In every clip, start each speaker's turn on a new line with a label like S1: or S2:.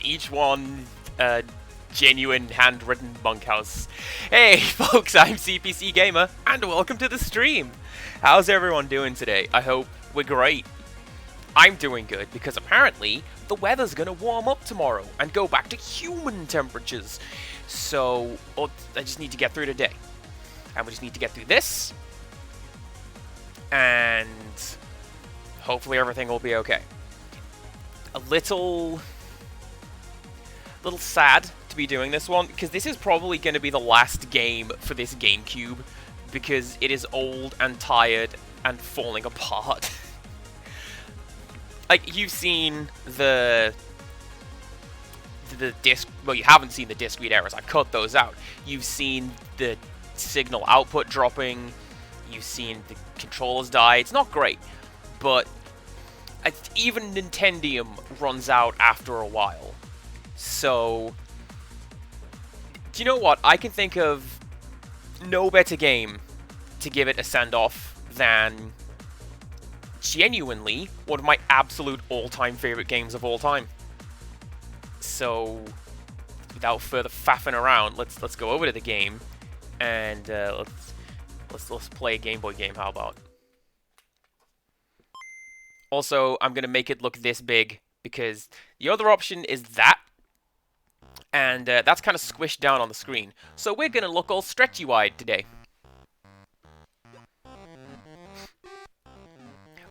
S1: each one genuine handwritten bunkhouse. Hey folks, I'm CPC Gamer, and welcome to the stream! How's everyone doing today? I hope we're great. I'm doing good, because apparently the weather's gonna warm up tomorrow and go back to human temperatures. So, I just need to get through today. And we just need to get through this. And hopefully everything will be okay. A little sad to be doing this one, because this is probably going to be the last game for this GameCube, because it is old and tired and falling apart. Like, you've seen the disc, well, you haven't seen the disc read errors, I cut those out. You've seen the signal output dropping, you've seen the controllers die. It's not great, but even Nintendium runs out after a while. So, do you know what? I can think of no better game to give it a send-off than genuinely one of my absolute all-time favorite games of all time. So, without further faffing around, let's go over to the game and let's play a Game Boy game. How about? Also, I'm gonna make it look this big because the other option is that. And that's kind of squished down on the screen. So we're going to look all stretchy-wide today.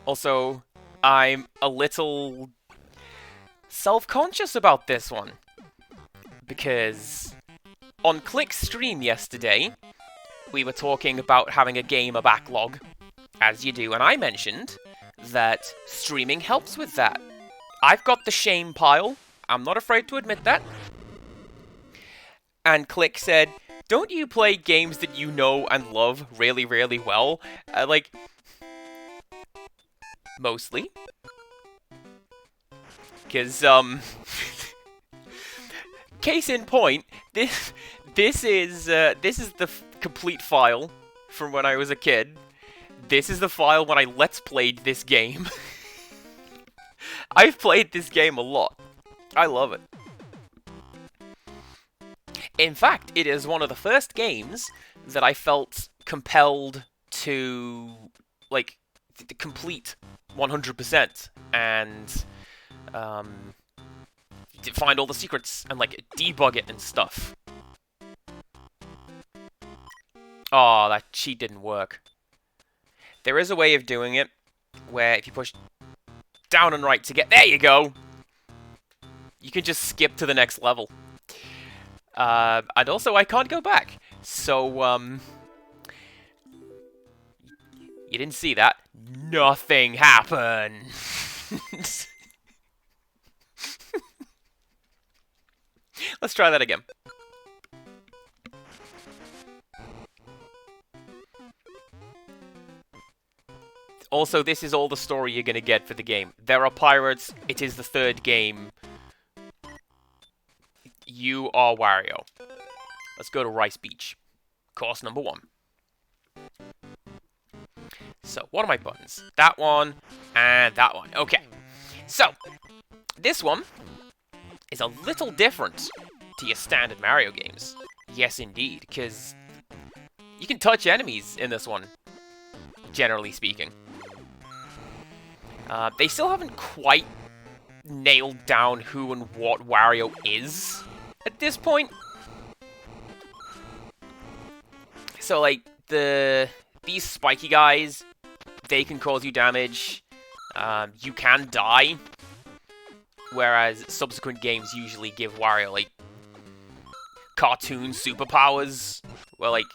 S1: Also, I'm a little self-conscious about this one. Because on Click's stream yesterday, we were talking about having a gamer backlog, as you do, and I mentioned that streaming helps with that. I've got the shame pile. I'm not afraid to admit that. And Click said, don't you play games that you know and love really, really well? Like, mostly. Because, case in point, this is the complete file from when I was a kid. This is the file when I Let's Played this game. I've played this game a lot. I love it. In fact, it is one of the first games that I felt compelled to, like, complete 100% and find all the secrets and, like, debug it and stuff. Oh, that cheat didn't work. There is a way of doing it where if you push down and right to get... There you go! You can just skip to the next level. And also, I can't go back. So, you didn't see that. Nothing happened. Let's try that again. Also, this is all the story you're gonna get for the game. There are pirates. It is the third game. You are Wario. Let's go to Rice Beach. Course number 1. So, what are my buttons? That one, and that one. Okay. So, this one is a little different to your standard Mario games. Yes, indeed, because you can touch enemies in this one, generally speaking. They still haven't quite nailed down who and what Wario is at this point. So, like, these spiky guys, they can cause you damage. You can die. Whereas subsequent games usually give Wario, like, cartoon superpowers. Where, like,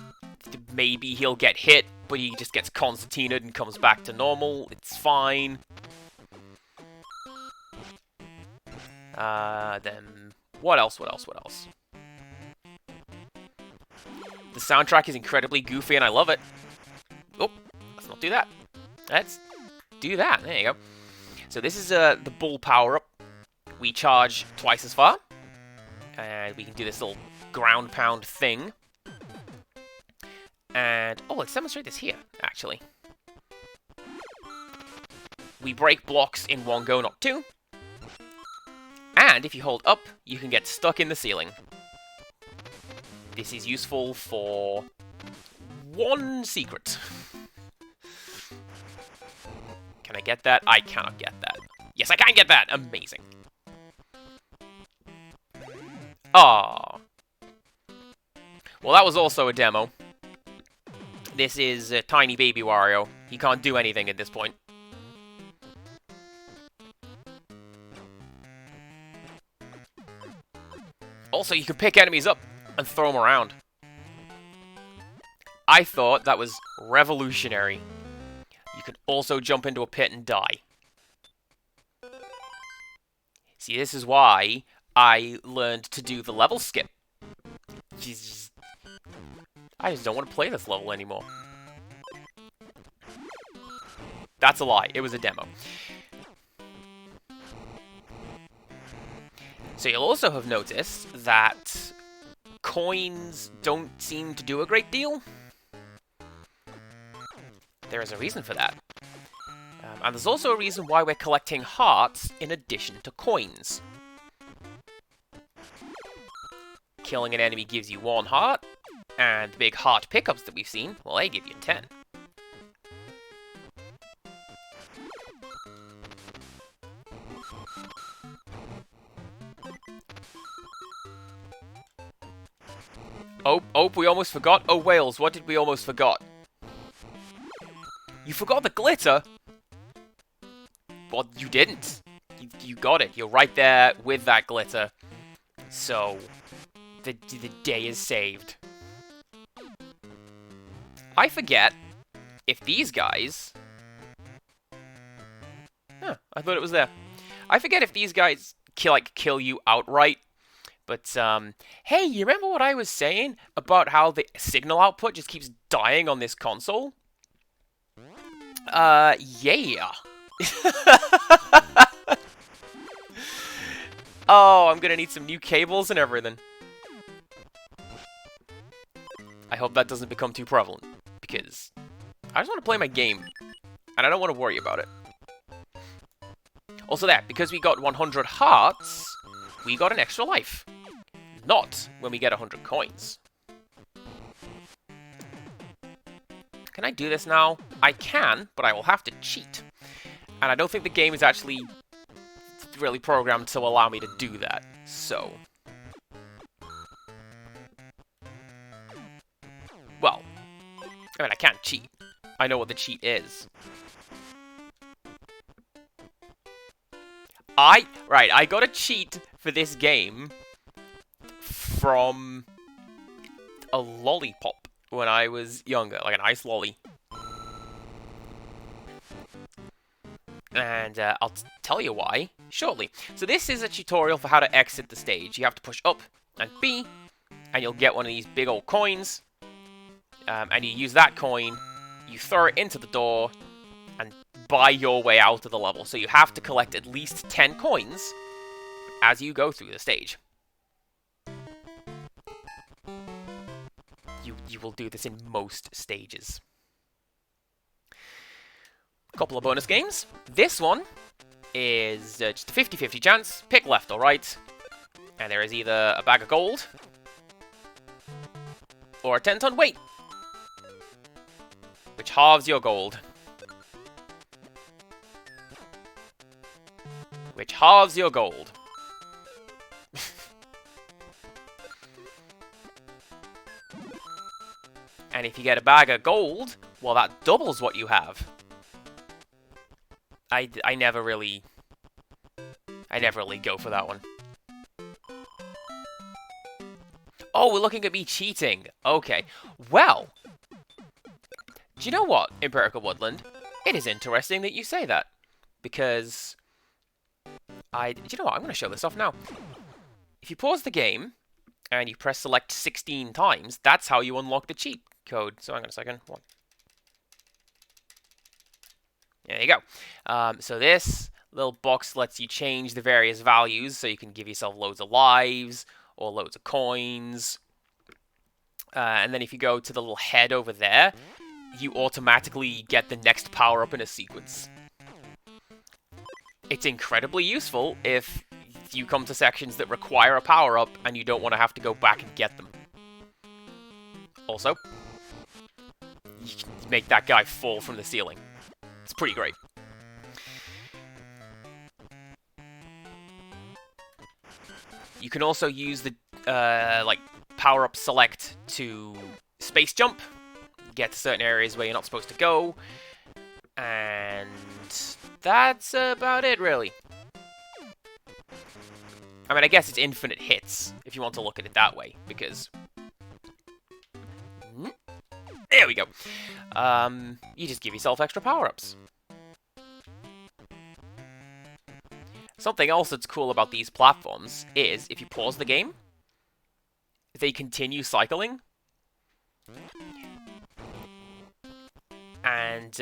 S1: maybe he'll get hit, but he just gets concertinaed and comes back to normal. It's fine. Then, what else? The soundtrack is incredibly goofy and I love it. Oh, let's not do that. Let's do that. There you go. So this is the bull power-up. We charge twice as far. And we can do this little ground pound thing. And, oh, let's demonstrate this here, actually. We break blocks in one go, not two. And if you hold up, you can get stuck in the ceiling. This is useful for one secret. Can I get that? I cannot get that. Yes, I can get that! Amazing. Ah. Well, that was also a demo. This is a tiny baby Wario. He can't do anything at this point. Also, you can pick enemies up and throw them around. I thought that was revolutionary. You can also jump into a pit and die. See, this is why I learned to do the level skip. Jesus. I just don't want to play this level anymore. That's a lie. It was a demo. So you'll also have noticed that coins don't seem to do a great deal. There is a reason for that. And there's also a reason why we're collecting hearts in addition to coins. Killing an enemy gives you 1 heart, and the big heart pickups that we've seen, well, they give you 10. Oh, we almost forgot. Oh, Wales, what did we almost forgot? You forgot the glitter? Well, you didn't. You got it. You're right there with that glitter. So, the day is saved. I forget if these guys... Huh, I thought it was there. I forget if these guys kill you outright. But, hey, you remember what I was saying about how the signal output just keeps dying on this console? Yeah. Oh, I'm gonna need some new cables and everything. I hope that doesn't become too prevalent, because I just want to play my game, and I don't want to worry about it. Also there, because we got 100 hearts, we got an extra life. Not when we get 100 coins. Can I do this now? I can, but I will have to cheat. And I don't think the game is actually really programmed to allow me to do that, so... Well, I mean, I can't cheat. I know what the cheat is. Right, I got a cheat for this game from a lollipop when I was younger, like an ice lolly. And I'll tell you why shortly. So this is a tutorial for how to exit the stage. You have to push up and B, and you'll get one of these big old coins. And you use that coin, you throw it into the door, and buy your way out of the level. So you have to collect at least 10 coins as you go through the stage. You will do this in most stages. A couple of bonus games. This one is just a 50-50 chance. Pick left or right. And there is either a bag of gold or a 10-ton weight, which halves your gold. Which halves your gold. And if you get a bag of gold, well, that doubles what you have. I never really go for that one. Oh, we're looking at me cheating. Okay. Well, do you know what, Empirical Woodland? It is interesting that you say that. Because do you know what? I'm going to show this off now. If you pause the game and you press select 16 times, that's how you unlock the cheat code. So hang on a second. One. There you go. So this little box lets you change the various values, so you can give yourself loads of lives or loads of coins. And then if you go to the little head over there, you automatically get the next power-up in a sequence. It's incredibly useful if you come to sections that require a power-up, and you don't want to have to go back and get them. Also, you can make that guy fall from the ceiling. It's pretty great. You can also use the, like, power-up select to space jump, get to certain areas where you're not supposed to go, and that's about it, really. I mean, I guess it's infinite hits, if you want to look at it that way, because... There we go. You just give yourself extra power-ups. Something else that's cool about these platforms is, if you pause the game, they continue cycling. And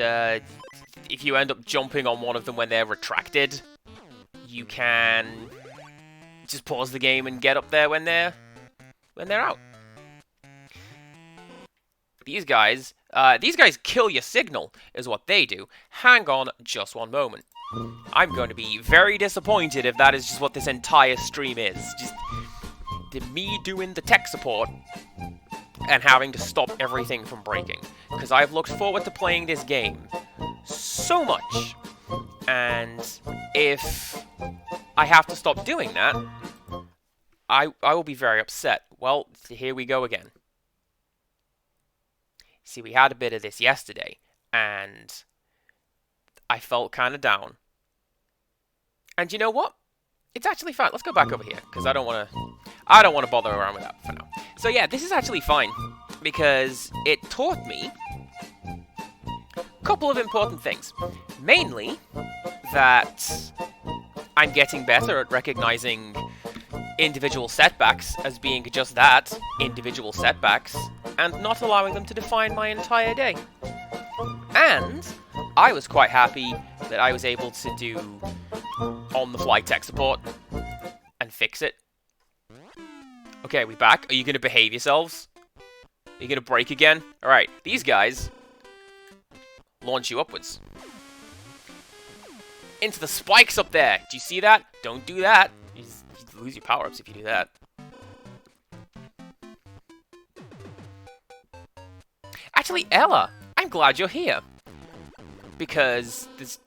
S1: if you end up jumping on one of them when they're retracted, you can just pause the game and get up there when they're out. These guys kill your signal, is what they do. Hang on just one moment. I'm going to be very disappointed if that is just what this entire stream is. Just me doing the tech support and having to stop everything from breaking. Because I've looked forward to playing this game so much. And if I have to stop doing that, I will be very upset. Well, here we go again. See, we had a bit of this yesterday, and I felt kind of down. And you know what? It's actually fine. Let's go back over here, because I don't want to bother around with that for now. So yeah, this is actually fine, because it taught me a couple of important things. Mainly, that I'm getting better at recognizing individual setbacks as being just that, individual setbacks, and not allowing them to define my entire day. And I was quite happy that I was able to do on-the-fly tech support and fix it. Okay, we back? Are you going to behave yourselves? Are you going to break again? Alright, these guys launch you upwards. Into the spikes up there! Do you see that? Don't do that! You lose your power-ups if you do that. Actually, Ella, I'm glad you're here. Because there's...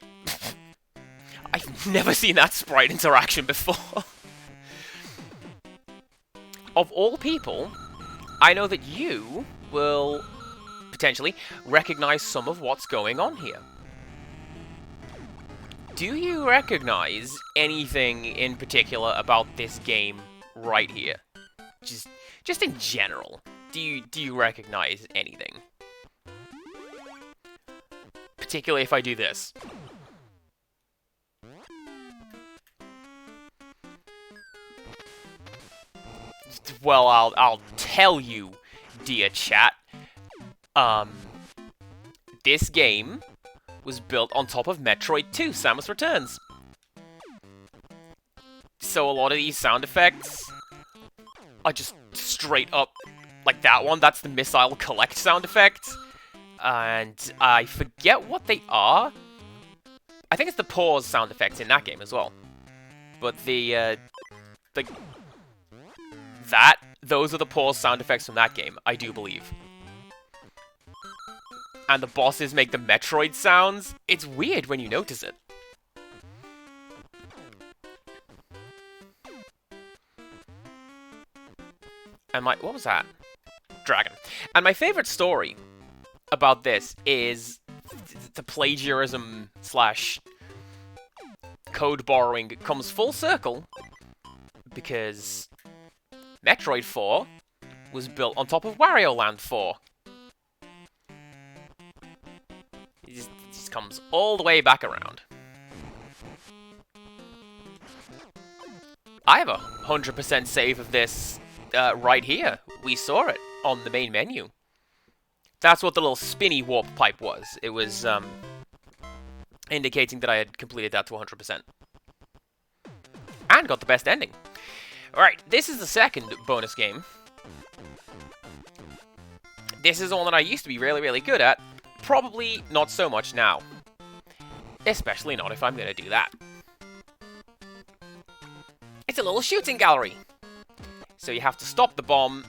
S1: I've never seen that sprite interaction before. Of all people, I know that you will potentially recognize some of what's going on here. Do you recognize anything in particular about this game right here? Just in general, do you recognize anything? Particularly if I do this. Well, I'll tell you, dear chat. This game was built on top of Metroid 2, Samus Returns. So a lot of these sound effects are just straight up like that one. That's the missile collect sound effect. And I forget what they are. I think it's the pause sound effects in that game as well. But those are the pause sound effects from that game, I do believe. And the bosses make the Metroid sounds. It's weird when you notice it. And what was that? Dragon. And my favorite story about this is the plagiarism slash code borrowing comes full circle because Metroid 4 was built on top of Wario Land 4. It just comes all the way back around. I have a 100% save of this right here. We saw it on the main menu. That's what the little spinny warp pipe was. It was indicating that I had completed that to 100%. And got the best ending. Alright, this is the second bonus game. This is the one that I used to be really, really good at. Probably not so much now. Especially not if I'm going to do that. It's a little shooting gallery. So you have to stop the bomb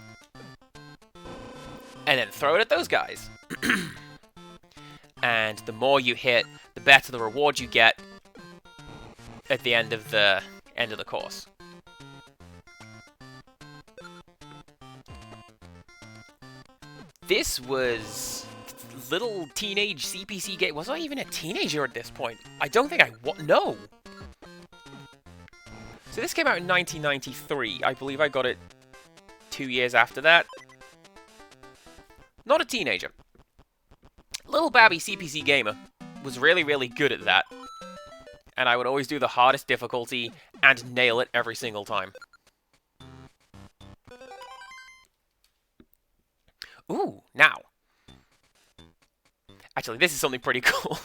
S1: and then throw it at those guys. And the more you hit, the better the reward you get at the end of the course. This was little teenage CPC game. Was I even a teenager at this point? I don't think I was. No. So this came out in 1993. I believe I got it 2 years after that. Not a teenager. Little babby CPC gamer was really, really good at that. And I would always do the hardest difficulty and nail it every single time. Ooh, now. Actually, this is something pretty cool.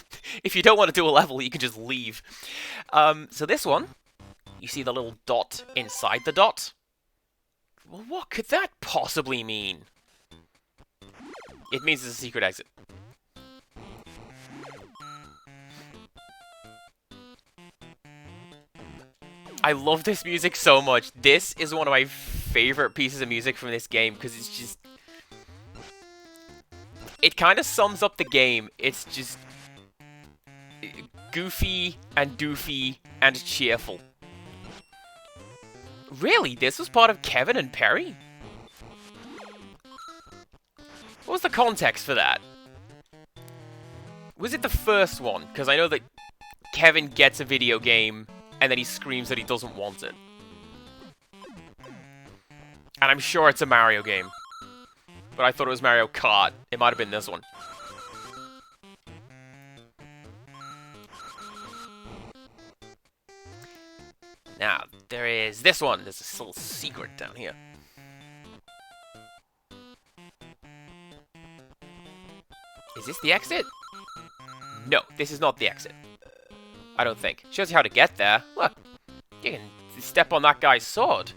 S1: If you don't want to do a level, you can just leave. So this one, you see the little dot inside the dot? Well, what could that possibly mean? It means it's a secret exit. I love this music so much. This is one of my favorite pieces of music from this game because it's just... It kind of sums up the game. It's just goofy and doofy and cheerful. Really? This was part of Kevin and Perry? What was the context for that? Was it the first one? Because I know that Kevin gets a video game and then he screams that he doesn't want it. And I'm sure it's a Mario game. But I thought it was Mario Kart. It might have been this one. Now, there is this one. There's a little secret down here. Is this the exit? No, this is not the exit. I don't think. Shows you how to get there. Look, you can step on that guy's sword.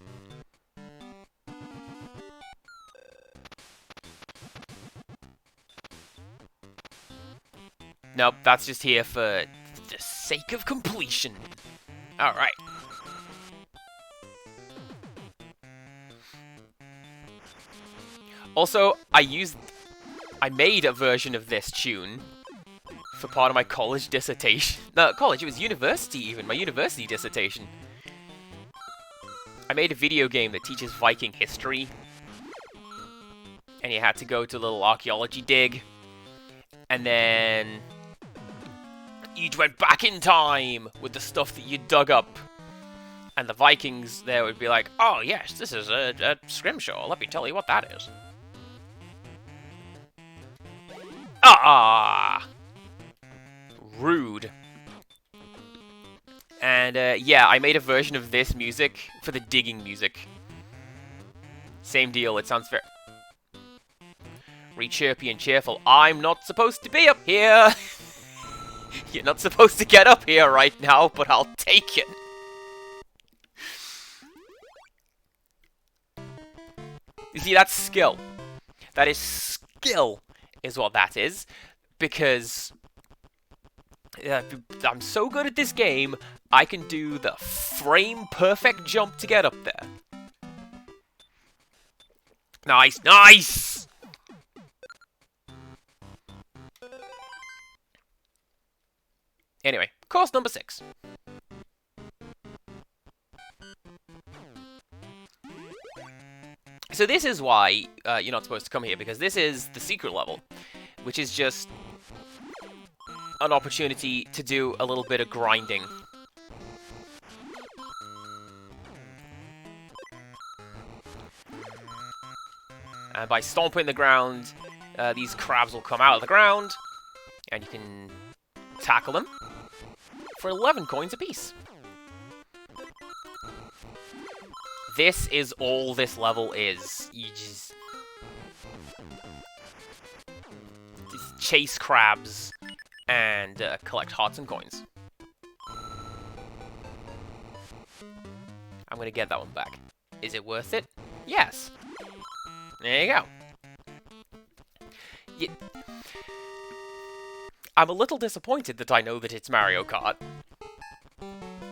S1: Nope, that's just here for the sake of completion. Alright. Also, I made a version of this tune for part of my college dissertation. No, college, it was university even, my university dissertation. I made a video game that teaches Viking history. And you had to go to a little archaeology dig. And then you went back in time with the stuff that you dug up. And the Vikings there would be like, oh yes, this is a scrimshaw, let me tell you what that is. Ah! Rude. And, yeah, I made a version of this music for the digging music. Same deal, it sounds very... Chirpy and cheerful. I'm not supposed to be up here! You're not supposed to get up here right now, but I'll take it. You see, that's skill. That is skill, is what that is. Because... I'm so good at this game, I can do the frame-perfect jump to get up there. Nice, nice! Anyway, course number 6. So this is why you're not supposed to come here, because this is the secret level, which is just an opportunity to do a little bit of grinding. And by stomping the ground, these crabs will come out of the ground, and you can tackle them for 11 coins apiece. This is all this level is. You just chase crabs and collect hearts and coins. I'm gonna get that one back. Is it worth it? Yes. There you go. I'm a little disappointed that I know that it's Mario Kart.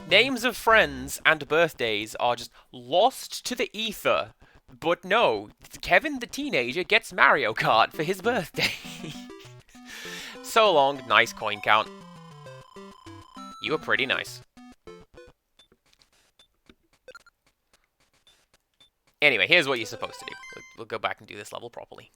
S1: names of friends and birthdays are just lost to the ether. But no, Kevin the teenager gets Mario Kart for his birthday. So long, nice coin count. You were pretty nice. Anyway, here's what you're supposed to do. We'll go back and do this level properly.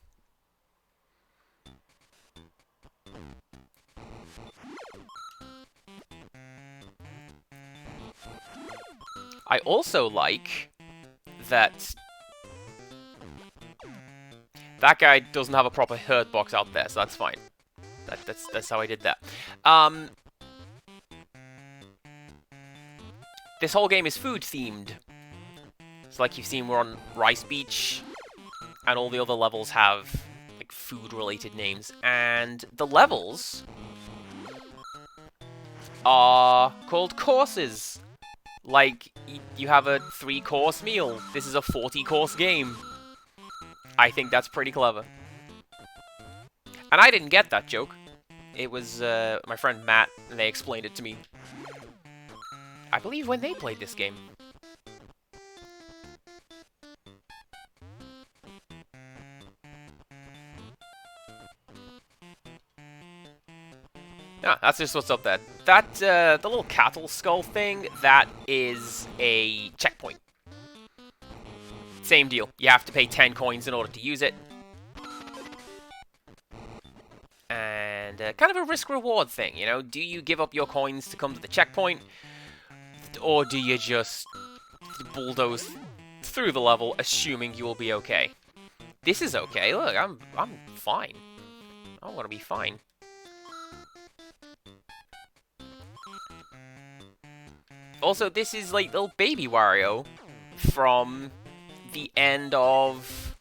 S1: I also like that that guy doesn't have a proper hurt box out there, so that's fine. That's how I did that. This whole game is food themed. It's like you've seen we're on Rice Beach, and all the other levels have like food-related names, and the levels are called courses. Like, you have a 3-course meal. This is a 40-course game. I think that's pretty clever. And I didn't get that joke. It was my friend Matt, and they explained it to me. I believe when they played this game. Yeah, that's just what's up there. That, the little cattle skull thing, that is a checkpoint. Same deal. You have to pay 10 coins in order to use it. And kind of a risk-reward thing, you know? Do you give up your coins to come to the checkpoint? Or do you just bulldoze through the level, assuming you will be okay? This is okay. Look, I'm fine. I want to be fine. Also, this is like little baby Wario from the end of...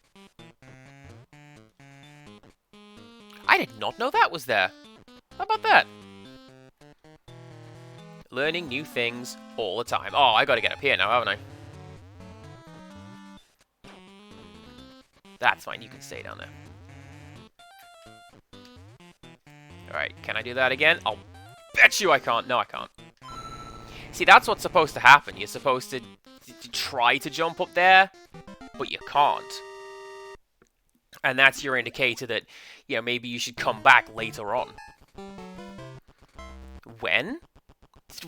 S1: I did not know that was there. How about that? Learning new things all the time. Oh, I gotta get up here now, haven't I? That's fine, you can stay down there. Alright, can I do that again? I'll bet you I can't. No, I can't. See, that's what's supposed to happen. You're supposed to try to jump up there, but you can't. And that's your indicator that, you know, maybe you should come back later on. When?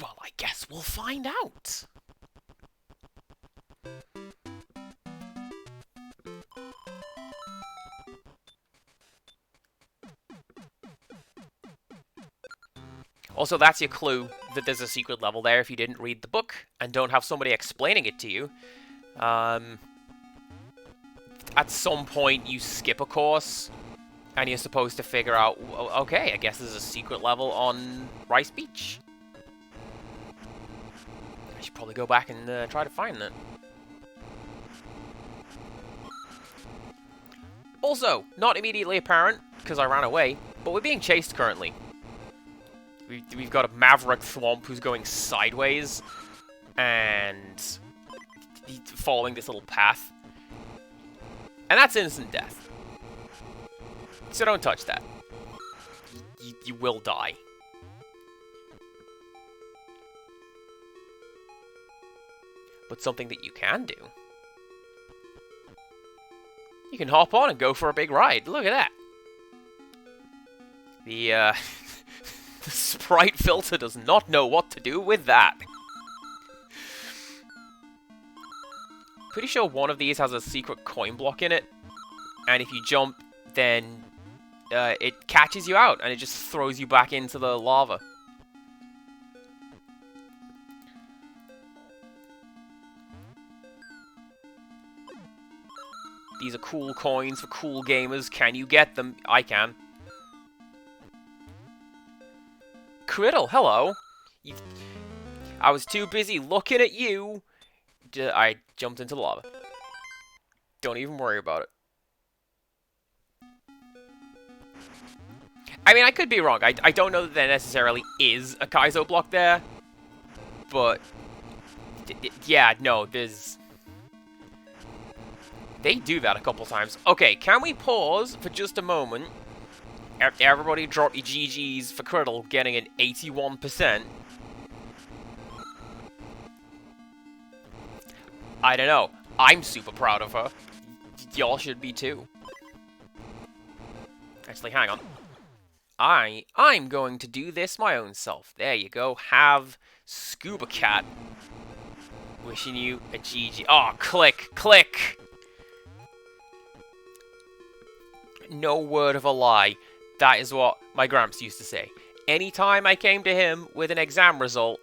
S1: Well, I guess we'll find out. Also, that's your clue that there's a secret level there if you didn't read the book and don't have somebody explaining it to you. At some point, you skip a course, and you're supposed to figure out, okay, I guess there's a secret level on Rice Beach. I should probably go back and try to find that. Also, not immediately apparent, because I ran away, but we're being chased currently. We've got a Maverick Thwomp who's going sideways, and he's following this little path. And that's instant death. So don't touch that. You will die. But something that you can do. You can hop on and go for a big ride. Look at that. The, the sprite filter does not know what to do with that. Pretty sure one of these has a secret coin block in it. And if you jump, then it catches you out and it just throws you back into the lava. These are cool coins for cool gamers. Can you get them? I can. Criddle, hello. I was too busy looking at you. I jumped into the lava. Don't even worry about it. I mean, I could be wrong. I don't know that there necessarily is a Kaizo block there. But, yeah, no, there's... They do that a couple times. Okay, can we pause for just a moment? Everybody drop your GGs for Criddle getting an 81%. I don't know. I'm super proud of her. Y'all should be too. Actually, hang on. I'm going to do this my own self. There you go. Have Scuba Cat. Wishing you a GG. Oh, click, click. No word of a lie. That is what my gramps used to say. Anytime I came to him with an exam result,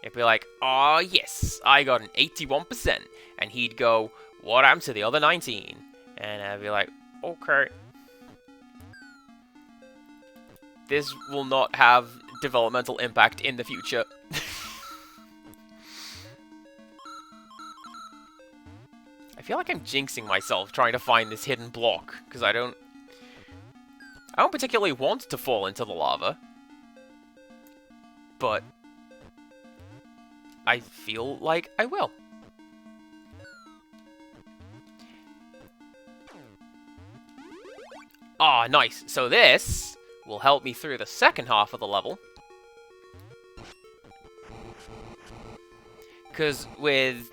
S1: he'd be like, "Oh yes, I got an 81%." And he'd go, "What happened to the other 19?" And I'd be like, "Okay." This will not have developmental impact in the future. I feel like I'm jinxing myself trying to find this hidden block, because I don't particularly want to fall into the lava. But I feel like I will. Ah, nice. So this will help me through the second half of the level. Because with...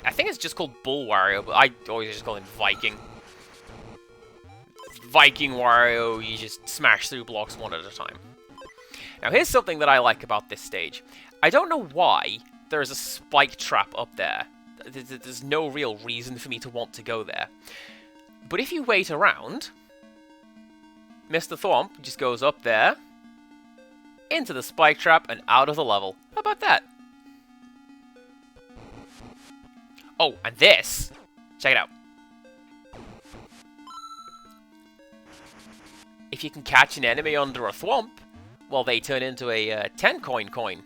S1: I think it's just called Bull Wario, but I always just call him Viking. Viking Wario, you just smash through blocks one at a time. Now here's something that I like about this stage. I don't know why there's a spike trap up there. There's no real reason for me to want to go there. But if you wait around, Mr. Thwomp just goes up there, into the spike trap, and out of the level. How about that? Oh, and this! Check it out. If you can catch an enemy under a thwomp, well, they turn into a 10-coin coin.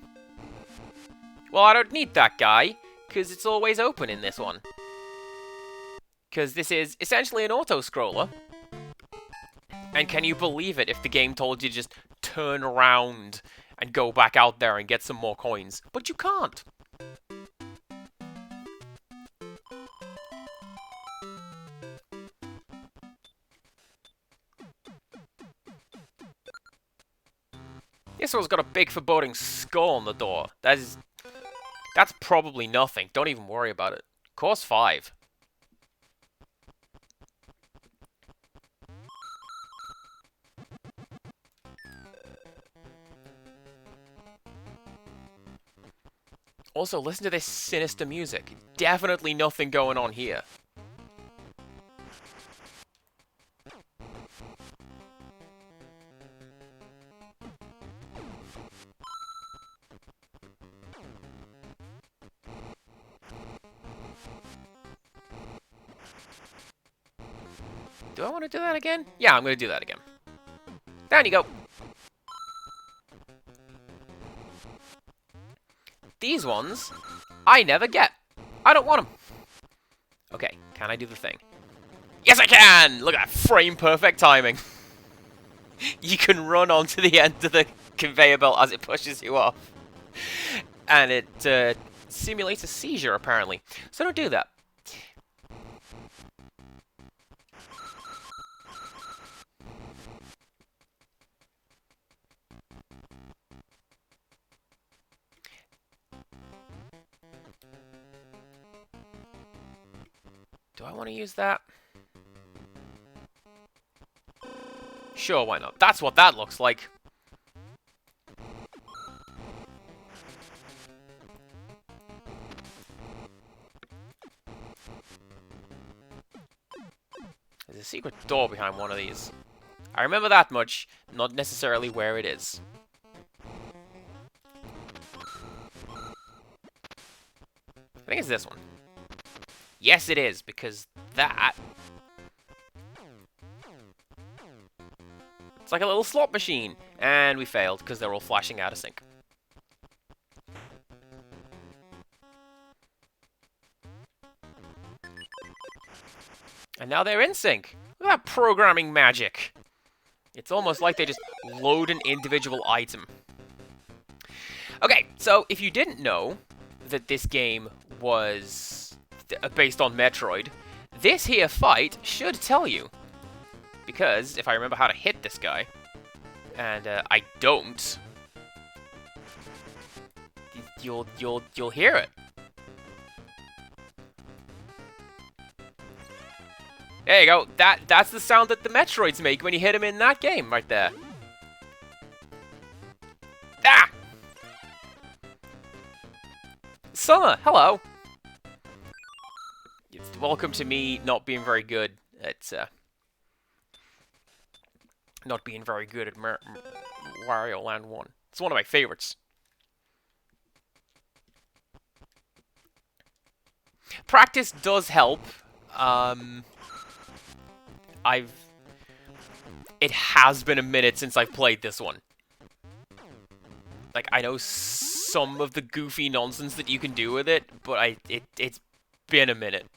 S1: Well, I don't need that guy, because it's always open in this one. Because this is essentially an auto-scroller. And can you believe it if the game told you to just turn around and go back out there and get some more coins? But you can't. This one's got a big foreboding skull on the door. That's probably nothing. Don't even worry about it. Course 5. Also, listen to this sinister music. Definitely nothing going on here. Do I want to do that again? Yeah, I'm going to do that again. Down you go. These ones, I never get. I don't want them. Okay, can I do the thing? Yes, I can! Look at that, frame perfect timing. You can run onto the end of the conveyor belt as it pushes you off. And it simulates a seizure, apparently. So don't do that. Do I want to use that? Sure, why not? That's what that looks like. There's a secret door behind one of these. I remember that much, not necessarily where it is. I think it's this one. Yes, it is, because that... It's like a little slot machine. And we failed, because they're all flashing out of sync. And now they're in sync. Look at that programming magic. It's almost like they just load an individual item. Okay, so if you didn't know that this game was based on Metroid, this here fight should tell you. Because if I remember how to hit this guy, and I don't, you'll hear it. There you go. That's the sound that the Metroids make when you hit them in that game right there. Ah! Summer, hello. Welcome to me not being very good at Wario Land 1. It's one of my favorites. Practice does help. It has been a minute since I've played this one. Like, I know some of the goofy nonsense that you can do with it, but it's been a minute.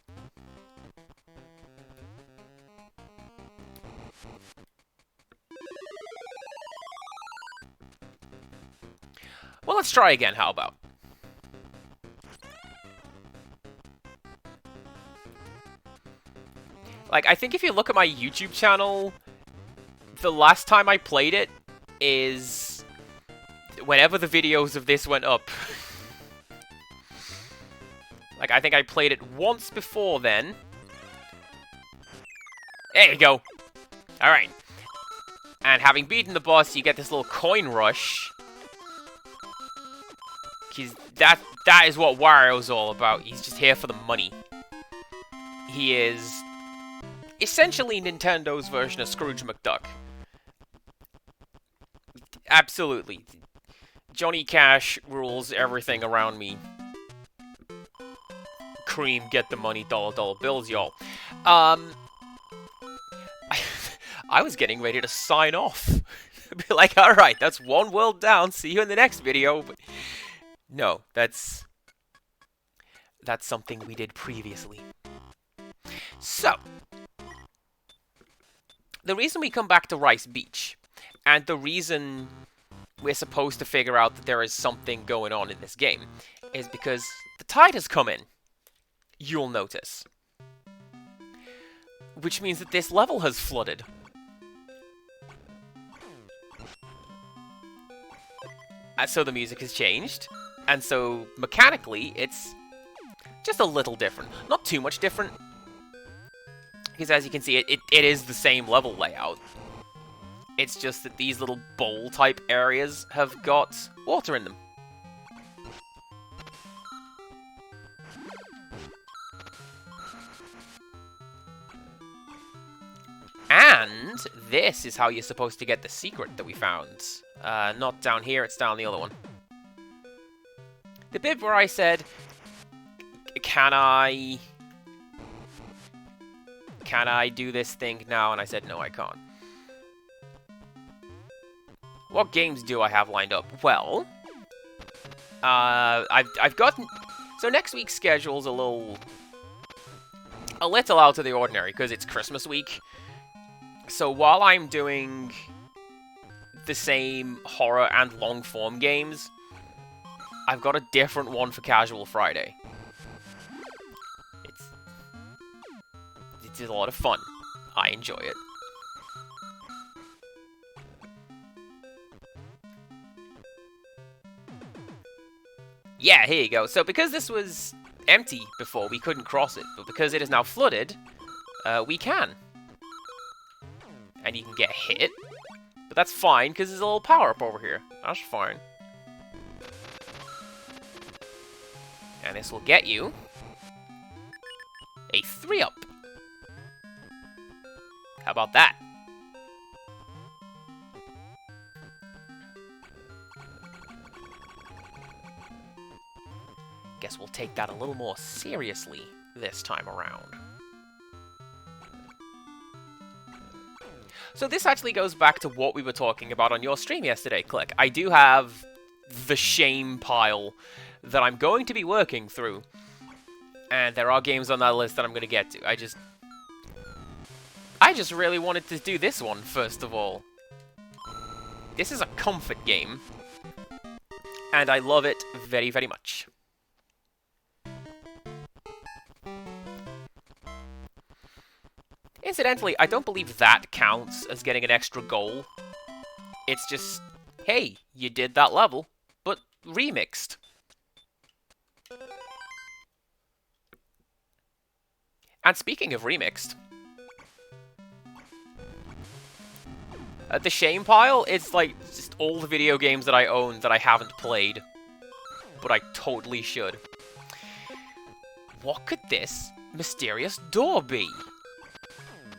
S1: Well, let's try again, how about? Like, I think if you look at my YouTube channel, the last time I played it is whenever the videos of this went up. Like, I think I played it once before then. There you go. Alright. And having beaten the boss, you get this little coin rush. Because that is what Wario's all about. He's just here for the money. He is essentially Nintendo's version of Scrooge McDuck. Absolutely. Johnny Cash rules everything around me. Cream, get the money, dollar bills, y'all. I was getting ready to sign off. Be like, alright, that's one world down, see you in the next video. But no, that's something we did previously. So, the reason we come back to Rice Beach, and the reason we're supposed to figure out that there is something going on in this game, is because the tide has come in. You'll notice. Which means that this level has flooded. And so the music has changed. And so, mechanically, it's just a little different. Not too much different. Because as you can see, it is the same level layout. It's just that these little bowl-type areas have got water in them. And this is how you're supposed to get the secret that we found. Not down here, it's down the other one. The bit where I said, can I do this thing now? And I said, no, I can't. What games do I have lined up? Well, I've gotten... So next week's schedule's a little out of the ordinary, because it's Christmas week. So while I'm doing the same horror and long-form games, I've got a different one for Casual Friday. It's a lot of fun. I enjoy it. Yeah, here you go. So because this was empty before, we couldn't cross it. But because it is now flooded, we can. And you can get hit. But that's fine, because there's a little power-up over here. That's fine. And this will get you a 3-up. How about that? Guess we'll take that a little more seriously this time around. So this actually goes back to what we were talking about on your stream yesterday, Click. I do have the shame pile that I'm going to be working through. And there are games on that list that I'm going to get to. I just really wanted to do this one, first of all. This is a comfort game. And I love it very, very much. Incidentally, I don't believe that counts as getting an extra goal. It's just, hey, you did that level, but remixed. And speaking of remixed, The shame pile, it's like just all the video games that I own that I haven't played. But I totally should. What could this mysterious door be?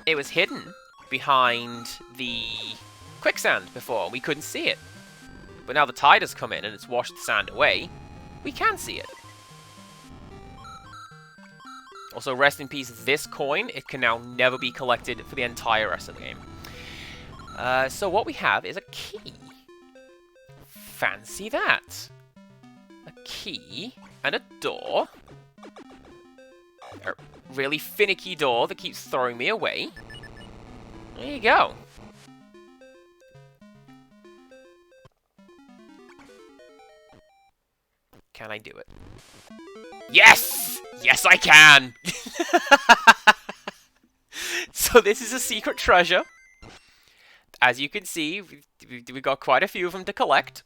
S1: It was hidden behind the quicksand before. We couldn't see it. But now the tide has come in and it's washed the sand away. We can see it. Also, rest in peace, this coin. It can now never be collected for the entire rest of the game. So what we have is a key. Fancy that. A key and a door. A really finicky door that keeps throwing me away. There you go. Can I do it? Yes! Yes, I can! So this is a secret treasure. As you can see, we got quite a few of them to collect.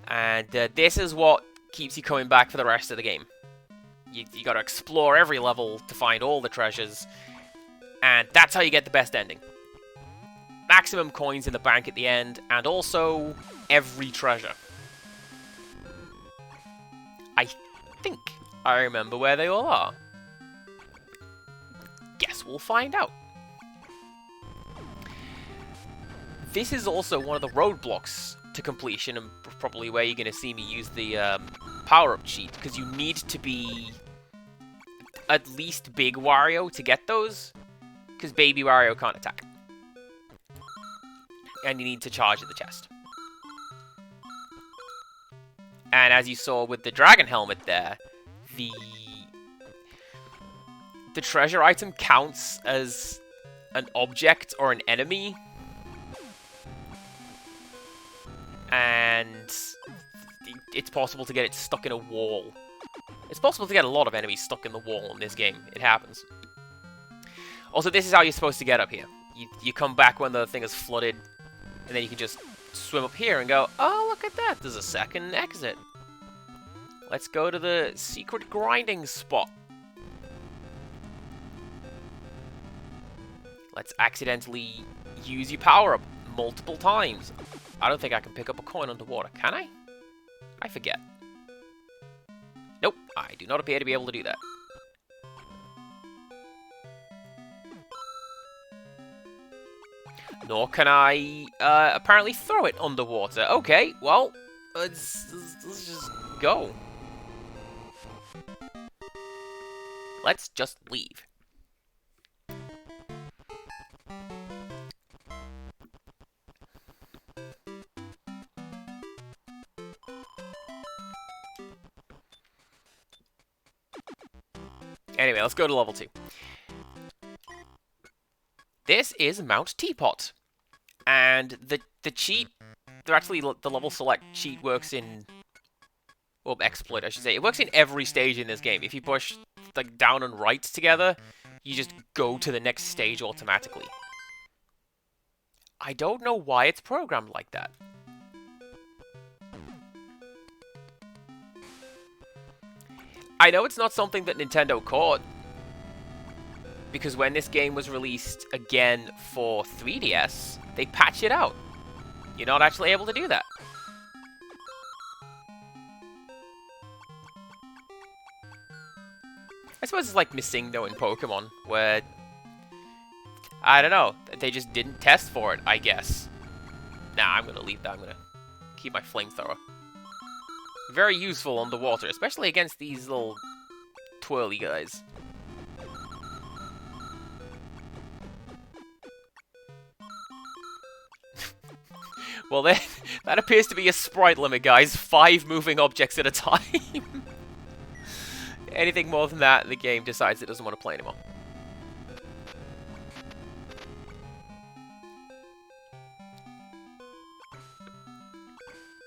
S1: And this is what keeps you coming back for the rest of the game. You gotta explore every level to find all the treasures. And that's how you get the best ending. Maximum coins in the bank at the end, and also every treasure. I think I remember where they all are. Guess we'll find out. This is also one of the roadblocks to completion, and probably where you're going to see me use the power-up cheat, because you need to be at least Big Wario to get those, because Baby Wario can't attack. And you need to charge at the chest. And as you saw with the dragon helmet there, the treasure item counts as an object or an enemy. And it's possible to get it stuck in a wall. It's possible to get a lot of enemies stuck in the wall in this game. It happens. Also, this is how you're supposed to get up here. You come back when the thing is flooded, and then you can just swim up here and go, oh, look at that, there's a second exit. Let's go to the secret grinding spot. Let's accidentally use your power-up multiple times. I don't think I can pick up a coin underwater, can I? I forget. Nope, I do not appear to be able to do that. Nor can I, apparently throw it underwater. Okay, well, let's just go. Let's just leave. Anyway, let's go to level 2. This is Mount Teapot. And the cheat, actually the level select cheat works in, well, exploit I should say. It works in every stage in this game. If you push like down and right together, you just go to the next stage automatically. I don't know why it's programmed like that. I know it's not something that Nintendo caught, because when this game was released again for 3DS, they patched it out. You're not actually able to do that. I suppose it's like Missingo in Pokemon, where, I don't know, they just didn't test for it, I guess. Nah, I'm gonna leave that. I'm gonna keep my flamethrower. Very useful underwater, especially against these little twirly guys. Well, that appears to be a sprite limit, guys. 5 moving objects at a time. Anything more than that, the game decides it doesn't want to play anymore.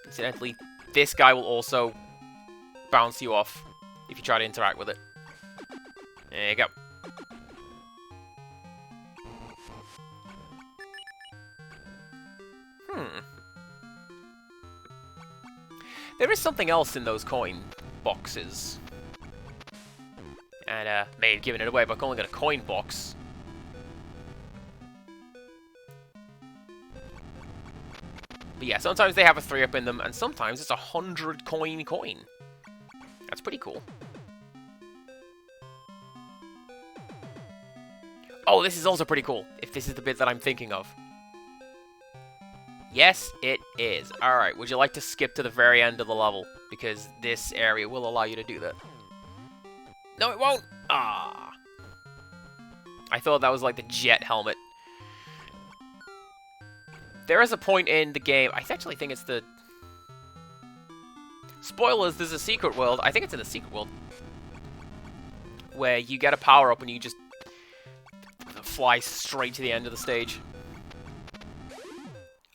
S1: Incidentally, this guy will also bounce you off if you try to interact with it. There you go. There is something else in those coin boxes. And, may have given it away, but I only got a coin box. But yeah, sometimes they have a 3-up in them, and sometimes it's a 100 coin. That's pretty cool. Oh, this is also pretty cool, if this is the bit that I'm thinking of. Yes, it is. Alright, would you like to skip to the very end of the level? Because this area will allow you to do that. No, it won't! Ah. I thought that was like the jet helmet. There is a point in the game, I actually think it's the... Spoilers, there's a secret world. I think it's in the secret world. Where you get a power-up and you just fly straight to the end of the stage.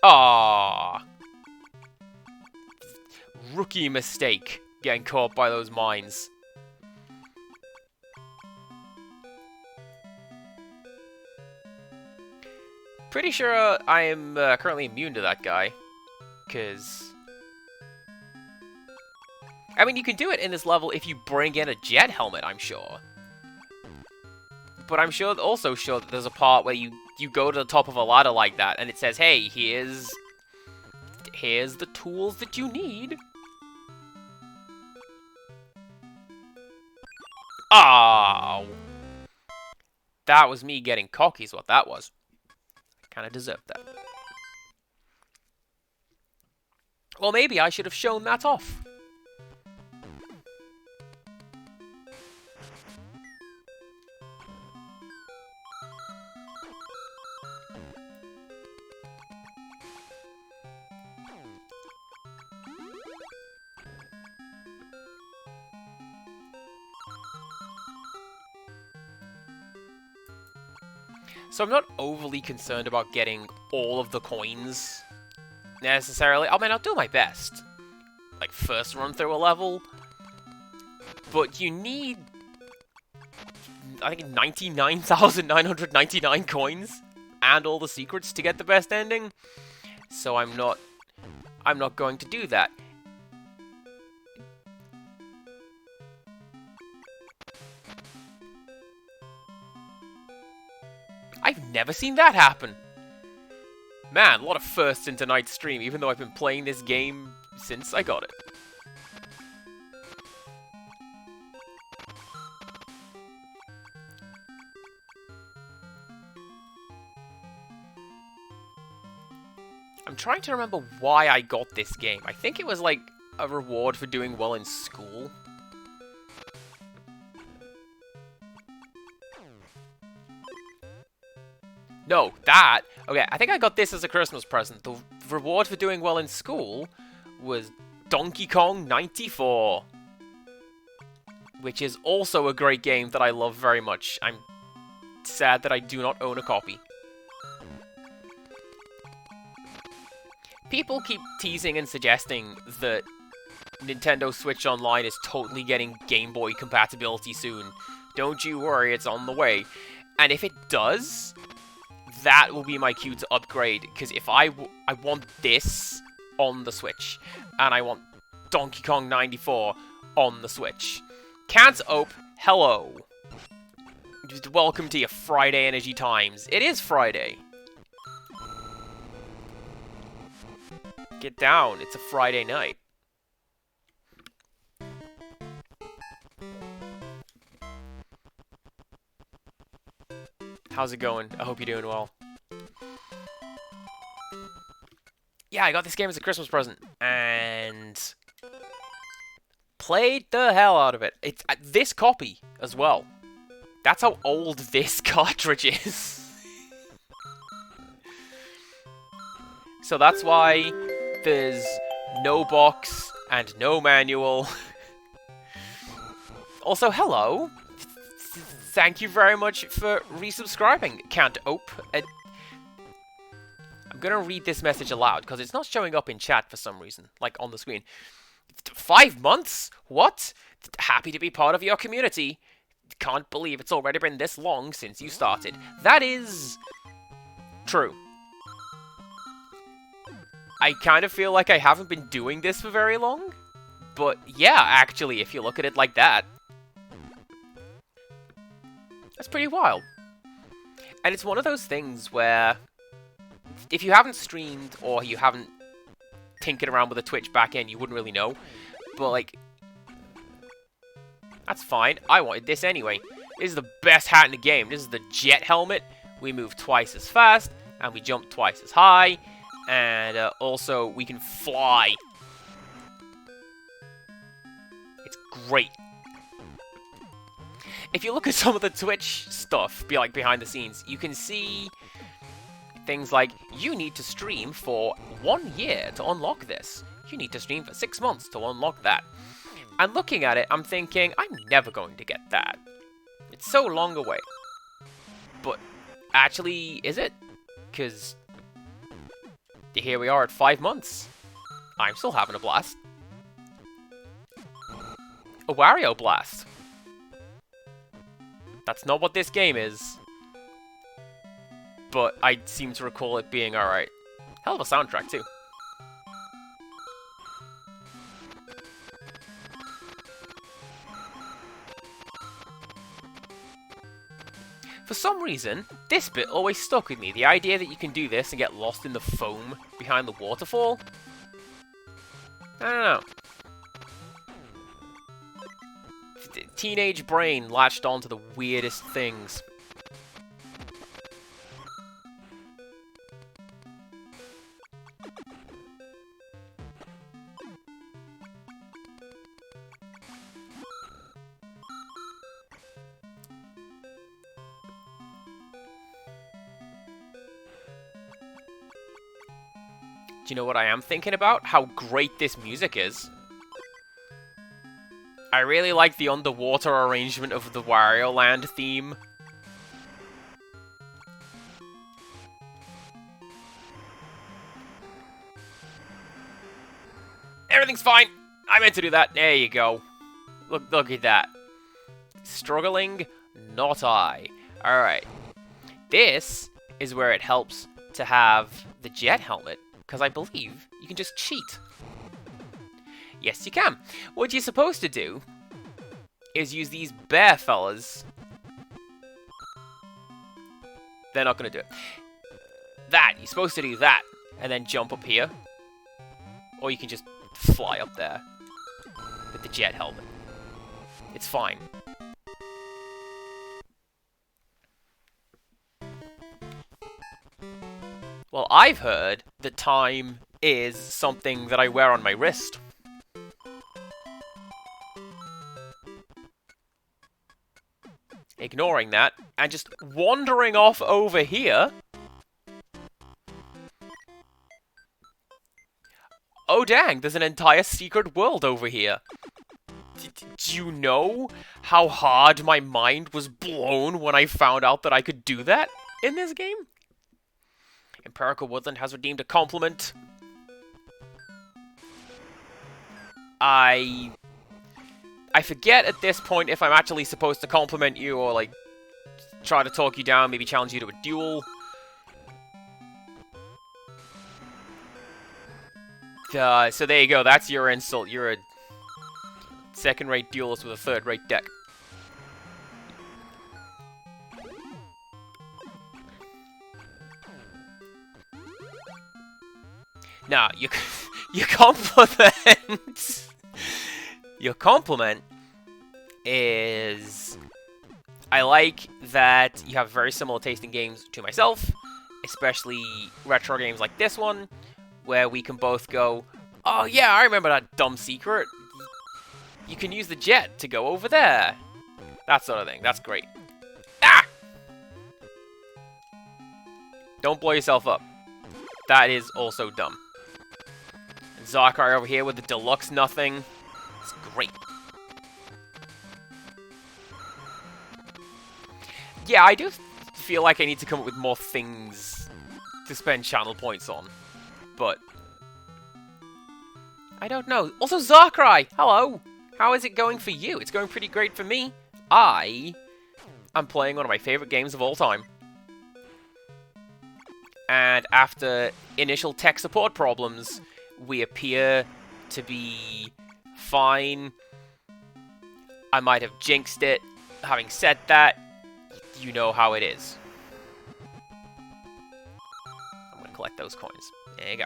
S1: Ah, rookie mistake, getting caught by those mines. Pretty sure I am currently immune to that guy, because... I mean, you can do it in this level if you bring in a jet helmet, I'm sure. But I'm also sure that there's a part where you go to the top of a ladder like that, and it says, hey, here's the tools that you need. Oh! That was me getting cocky is what that was. I kind of deserved that. Well, maybe I should have shown that off. So I'm not overly concerned about getting all of the coins, necessarily. I mean, I'll do my best. Like, first run through a level. But you need, I think, 99,999 coins and all the secrets to get the best ending. So I'm not going to do that. I've never seen that happen. Man, a lot of firsts in tonight's stream, even though I've been playing this game since I got it. I'm trying to remember why I got this game. I think it was like a reward for doing well in school. No, that... Okay, I think I got this as a Christmas present. The reward for doing well in school was Donkey Kong 94. Which is also a great game that I love very much. I'm sad that I do not own a copy. People keep teasing and suggesting that Nintendo Switch Online is totally getting Game Boy compatibility soon. Don't you worry, it's on the way. And if it does... that will be my cue to upgrade, because if I want this on the Switch, and I want Donkey Kong 94 on the Switch. Can't Ope, hello. Just welcome to your Friday Energy Times. It is Friday. Get down, it's a Friday night. How's it going? I hope you're doing well. Yeah, I got this game as a Christmas present, and played the hell out of it. It's this copy as well. That's how old this cartridge is. So that's why there's no box and no manual. Also, hello. Thank you very much for resubscribing, Can't Ope. I'm gonna read this message aloud, because it's not showing up in chat for some reason, like on the screen. 5 months? What? Happy to be part of your community. Can't believe it's already been this long since you started. That is... true. I kind of feel like I haven't been doing this for very long. But yeah, actually, if you look at it like that. That's pretty wild. And it's one of those things where, if you haven't streamed or you haven't tinkered around with the Twitch backend, you wouldn't really know. But, like, that's fine. I wanted this anyway. This is the best hat in the game. This is the jet helmet. We move twice as fast, and we jump twice as high. And also, we can fly. It's great. If you look at some of the Twitch stuff, like behind the scenes, you can see things like, you need to stream for 1 year to unlock this. You need to stream for 6 months to unlock that. And looking at it, I'm thinking, I'm never going to get that. It's so long away. But actually, is it? Because here we are at 5 months. I'm still having a blast. A Wario blast. That's not what this game is. But I seem to recall it being alright. Hell of a soundtrack, too. For some reason, this bit always stuck with me. The idea that you can do this and get lost in the foam behind the waterfall. I don't know. Teenage brain latched onto the weirdest things. Do you know what I am thinking about? How great this music is. I really like the underwater arrangement of the Wario Land theme. Everything's fine! I meant to do that. There you go. Look at that. Struggling? Not I. Alright. This is where it helps to have the jet helmet. Because I believe you can just cheat. Yes, you can. What you're supposed to do is use these bear fellas. They're not going to do it. That. You're supposed to do that. And then jump up here. Or you can just fly up there. With the jet helmet. It's fine. Well, I've heard that time is something that I wear on my wrist. Ignoring that, and just wandering off over here. Oh dang, there's an entire secret world over here. Do you know how hard my mind was blown when I found out that I could do that in this game? Empirical Woodland has redeemed a compliment. I forget at this point if I'm actually supposed to compliment you or, like, try to talk you down, maybe challenge you to a duel. So there you go, that's your insult. You're a second-rate duelist with a third-rate deck. Now, your compliment... Your compliment is... I like that you have very similar taste in games to myself, especially retro games like this one, where we can both go, oh yeah, I remember that dumb secret. You can use the jet to go over there. That sort of thing. That's great. Ah! Don't blow yourself up. That is also dumb. And Zakai over here with the deluxe nothing. It's great. Yeah, I do feel like I need to come up with more things to spend channel points on. But I don't know. Also, Zakai! Hello! How is it going for you? It's going pretty great for me. I'm playing one of my favorite games of all time. And after initial tech support problems, we appear to be fine. I might have jinxed it. Having said that, you know how it is. I'm going to collect those coins. There you go.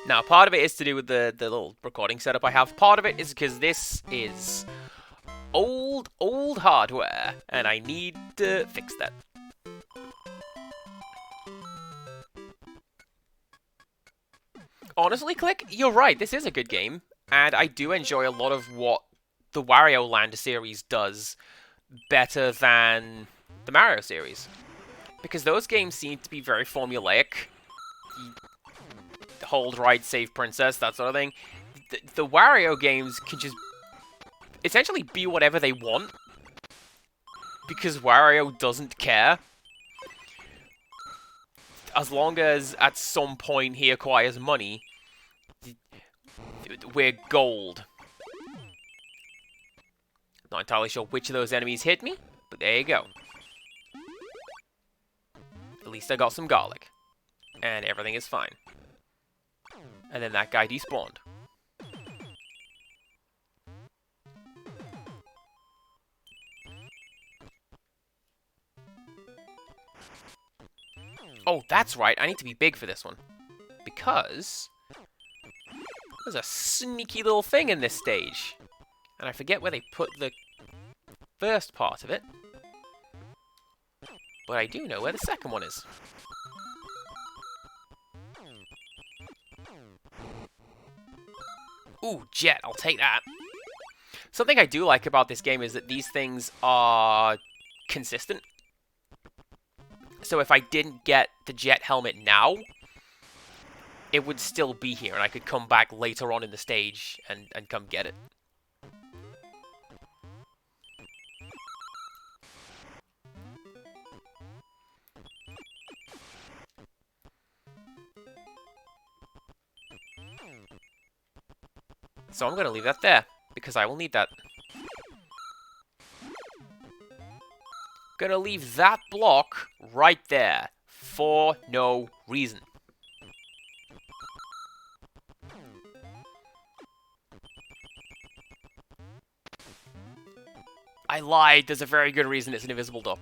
S1: Now, part of it is to do with the little recording setup I have. Part of it is because this is old hardware, and I need to fix that. Honestly, Click, you're right, this is a good game, and I do enjoy a lot of what the Wario Land series does better than the Mario series. Because those games seem to be very formulaic. Hold, right, save princess, that sort of thing. The Wario games can just essentially be whatever they want, because Wario doesn't care. As long as at some point he acquires money, we're gold. Not entirely sure which of those enemies hit me, but there you go. At least I got some garlic. And everything is fine. And then that guy despawned. Oh, that's right, I need to be big for this one. Because there's a sneaky little thing in this stage. And I forget where they put the first part of it. But I do know where the second one is. Ooh, jet, I'll take that. Something I do like about this game is that these things are consistent. So if I didn't get the jet helmet now, it would still be here, and I could come back later on in the stage and come get it. So I'm going to leave that there, because I will need that. Gonna leave that block right there, for no reason. I lied, there's a very good reason it's an invisible door.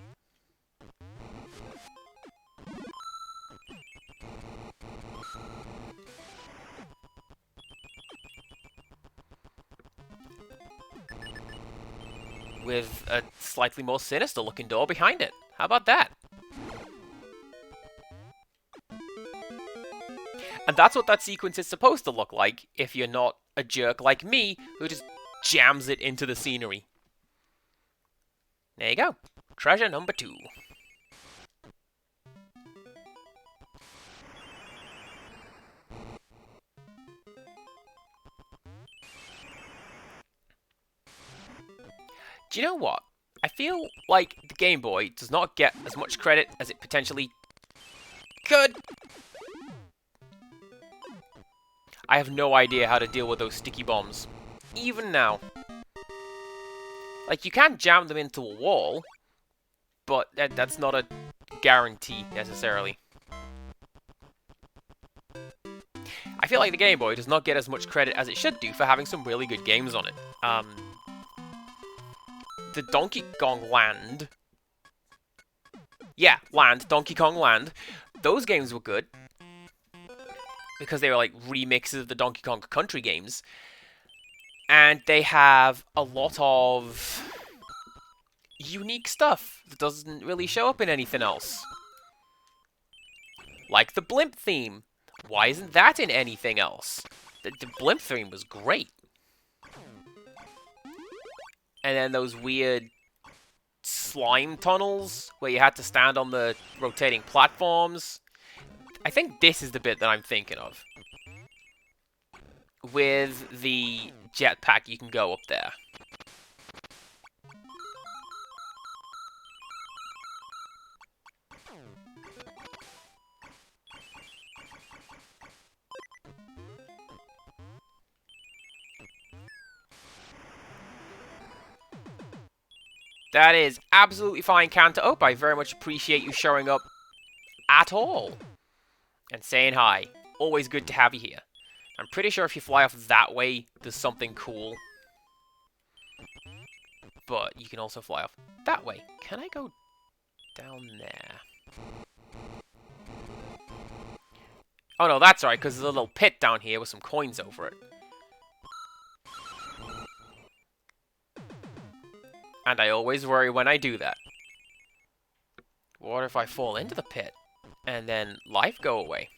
S1: With a slightly more sinister looking door behind it. How about that? And that's what that sequence is supposed to look like if you're not a jerk like me who just jams it into the scenery. There you go. Treasure number 2. Do you know what? I feel like the Game Boy does not get as much credit as it potentially could. I have no idea how to deal with those sticky bombs. Even now. Like, you can jam them into a wall, but that's not a guarantee, necessarily. I feel like the Game Boy does not get as much credit as it should do for having some really good games on it. The Donkey Kong Land... Yeah, Donkey Kong Land. Those games were good. Because they were like remixes of the Donkey Kong Country games. And they have a lot of unique stuff that doesn't really show up in anything else. Like the blimp theme. Why isn't that in anything else? The blimp theme was great. And then those weird slime tunnels where you had to stand on the rotating platforms. I think this is the bit that I'm thinking of. With the jetpack, you can go up there. That is absolutely fine, Canto. Oh, I very much appreciate you showing up at all. And saying hi. Always good to have you here. I'm pretty sure if you fly off that way, there's something cool. But you can also fly off that way. Can I go down there? Oh no, that's right, because there's a little pit down here with some coins over it. And I always worry when I do that. What if I fall into the pit? And then life go away?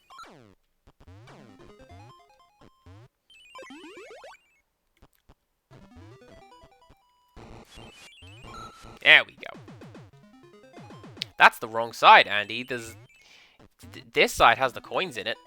S1: There we go. That's the wrong side, Andy. This side has the coins in it.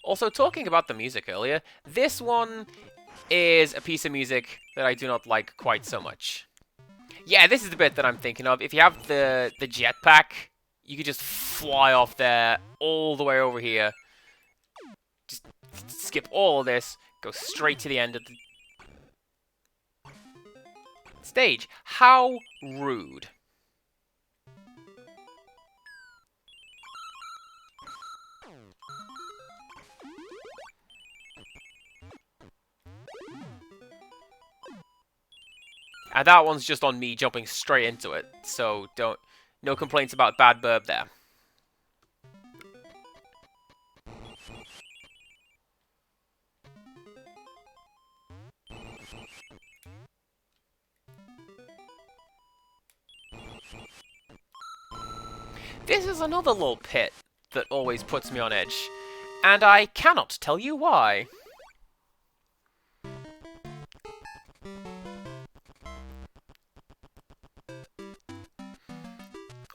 S1: Also, talking about the music earlier, this one is a piece of music that I do not like quite so much. Yeah, this is the bit that I'm thinking of. If you have the jetpack, you could just fly off there all the way over here. Just skip all of this, go straight to the end of the stage. How rude. And that one's just on me jumping straight into it, so no complaints about bad burb there. This is another little pit that always puts me on edge, and I cannot tell you why.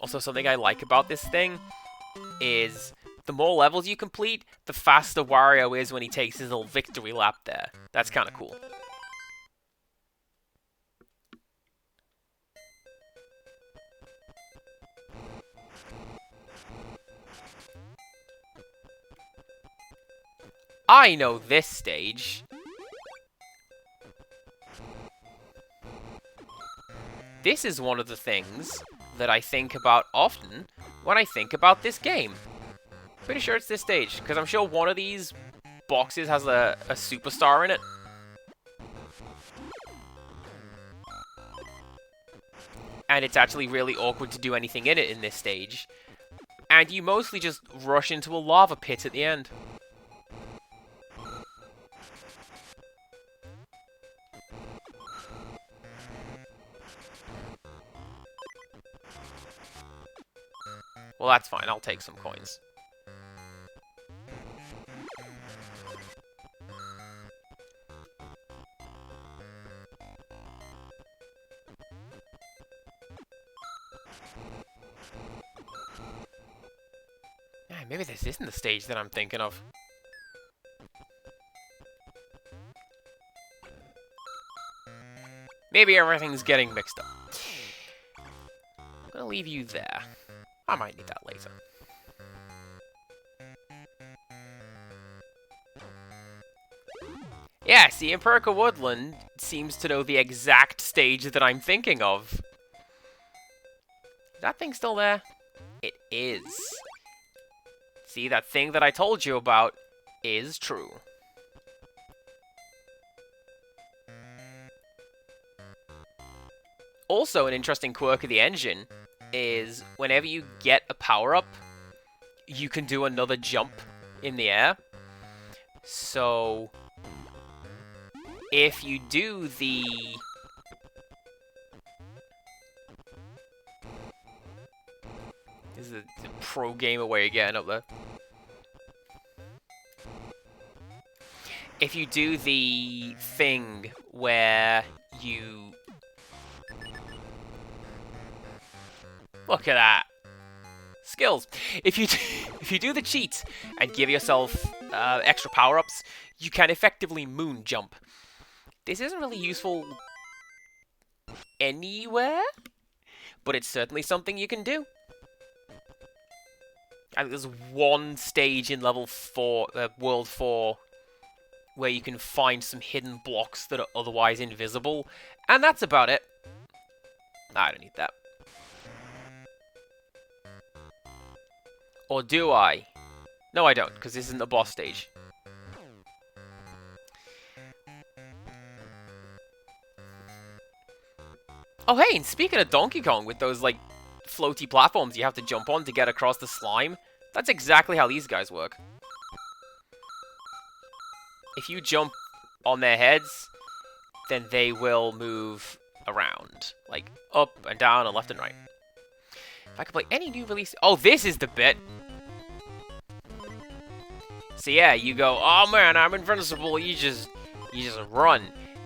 S1: Also, something I like about this thing is the more levels you complete, the faster Wario is when he takes his little victory lap there. That's kind of cool. I know this stage. This is one of the things that I think about often when I think about this game. Pretty sure it's this stage, because I'm sure one of these boxes has a superstar in it. And it's actually really awkward to do anything in it in this stage. And you mostly just rush into a lava pit at the end. Well, that's fine. I'll take some coins. Yeah, maybe this isn't the stage that I'm thinking of. Maybe everything's getting mixed up. I'm gonna leave you there. I might need that later. Yeah, see, Empirical Woodland seems to know the exact stage that I'm thinking of. Is that thing still there? It is. See, that thing that I told you about is true. Also, an interesting quirk of the engine is whenever you get a power-up, you can do another jump in the air. So, if you do the... This is a pro gamer way of getting up there. If you do the thing where you... Look at that. Skills. If you do the cheat and give yourself extra power-ups, you can effectively moon jump. This isn't really useful anywhere, but it's certainly something you can do. I think there's one stage in level 4, World 4, where you can find some hidden blocks that are otherwise invisible, and that's about it. I don't need that. Or do I? No, I don't, because this isn't the boss stage. Oh, hey, and speaking of Donkey Kong, with those, like, floaty platforms you have to jump on to get across the slime, that's exactly how these guys work. If you jump on their heads, then they will move around. Like, up and down and left and right. If I could play any new release... Oh, this is the bit! So yeah, you go, oh man, I'm invincible, you just run,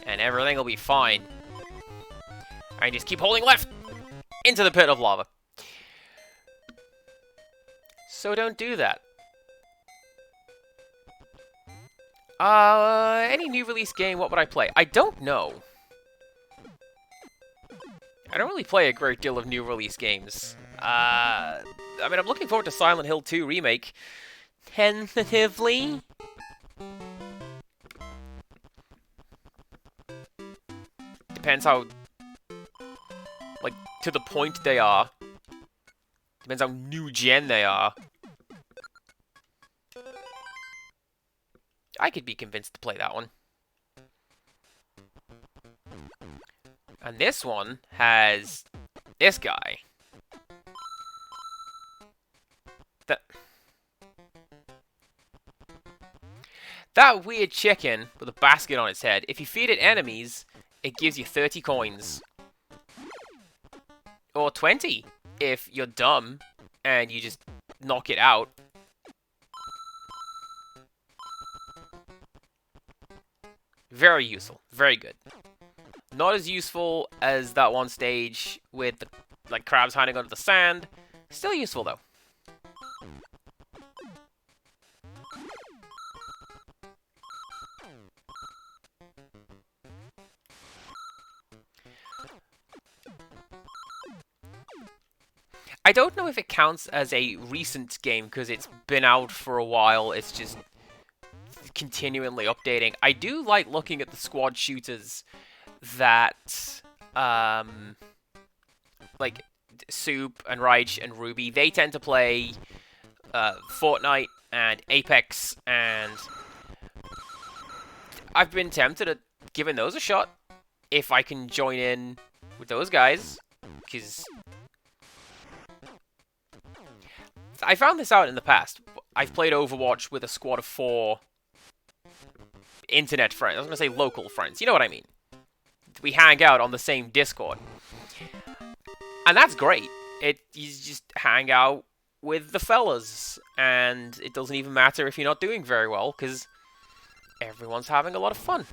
S1: and everything will be fine. And just keep holding left into the pit of lava. So don't do that. Any new release game, what would I play? I don't know. I don't really play a great deal of new release games. I mean, I'm looking forward to Silent Hill 2 Remake. Tentatively. Depends how, like, to the point they are. Depends how new gen they are. I could be convinced to play that one. And this one has this guy. That weird chicken with a basket on its head, if you feed it enemies, it gives you 30 coins. Or 20, if you're dumb and you just knock it out. Very useful. Very good. Not as useful as that one stage with the like crabs hiding under the sand. Still useful, though. I don't know if it counts as a recent game because it's been out for a while. It's just continually updating. I do like looking at the squad shooters that, like Soup and Reich and Ruby. They tend to play Fortnite and Apex, and I've been tempted at giving those a shot if I can join in with those guys, because I found this out in the past. I've played Overwatch with a squad of 4 internet friends. I was going to say local friends. You know what I mean. We hang out on the same Discord. And that's great. You just hang out with the fellas. And it doesn't even matter if you're not doing very well, because everyone's having a lot of fun.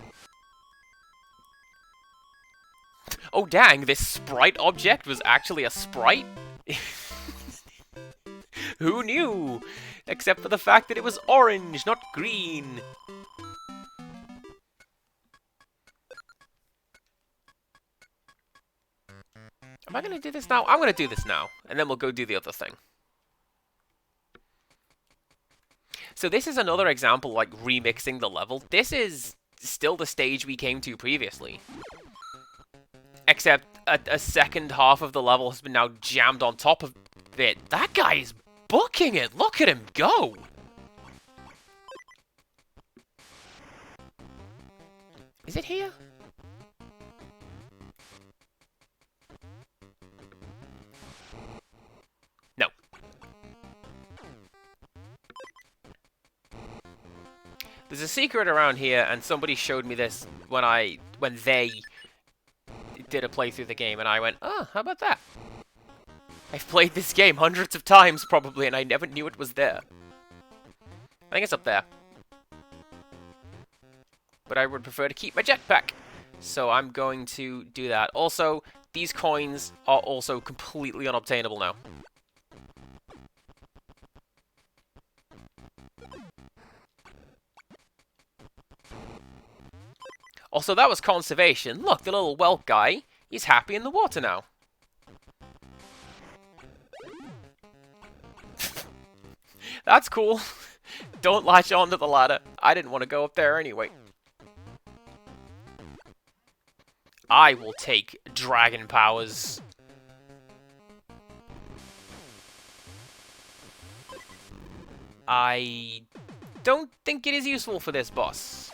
S1: Oh dang, this sprite object was actually a sprite? Who knew? Except for the fact that it was orange, not green. Am I going to do this now? I'm going to do this now, and then we'll go do the other thing. So this is another example, like, remixing the level. This is still the stage we came to previously. Except a second half of the level has been now jammed on top of it. That guy is booking it! Look at him go! Is it here? No. There's a secret around here, and somebody showed me this when they did a playthrough of the game, and I went, oh, how about that? I've played this game hundreds of times, probably, and I never knew it was there. I think it's up there. But I would prefer to keep my jetpack. So I'm going to do that. Also, these coins are also completely unobtainable now. Also, that was conservation. Look, the little whelk guy, he's happy in the water now. That's cool. Don't latch onto the ladder. I didn't want to go up there anyway. I will take dragon powers. I don't think it is useful for this boss.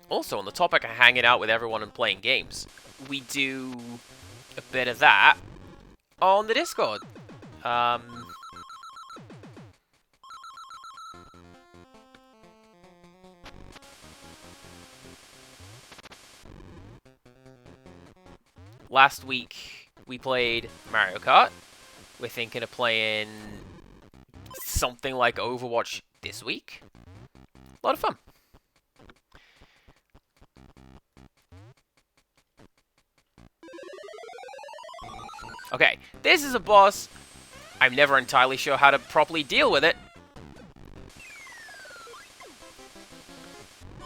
S1: Also, on the topic of hanging out with everyone and playing games, we do a bit of that on the Discord. Last week, we played Mario Kart. We're thinking of playing something like Overwatch this week. A lot of fun. Okay, this is a boss. I'm never entirely sure how to properly deal with it.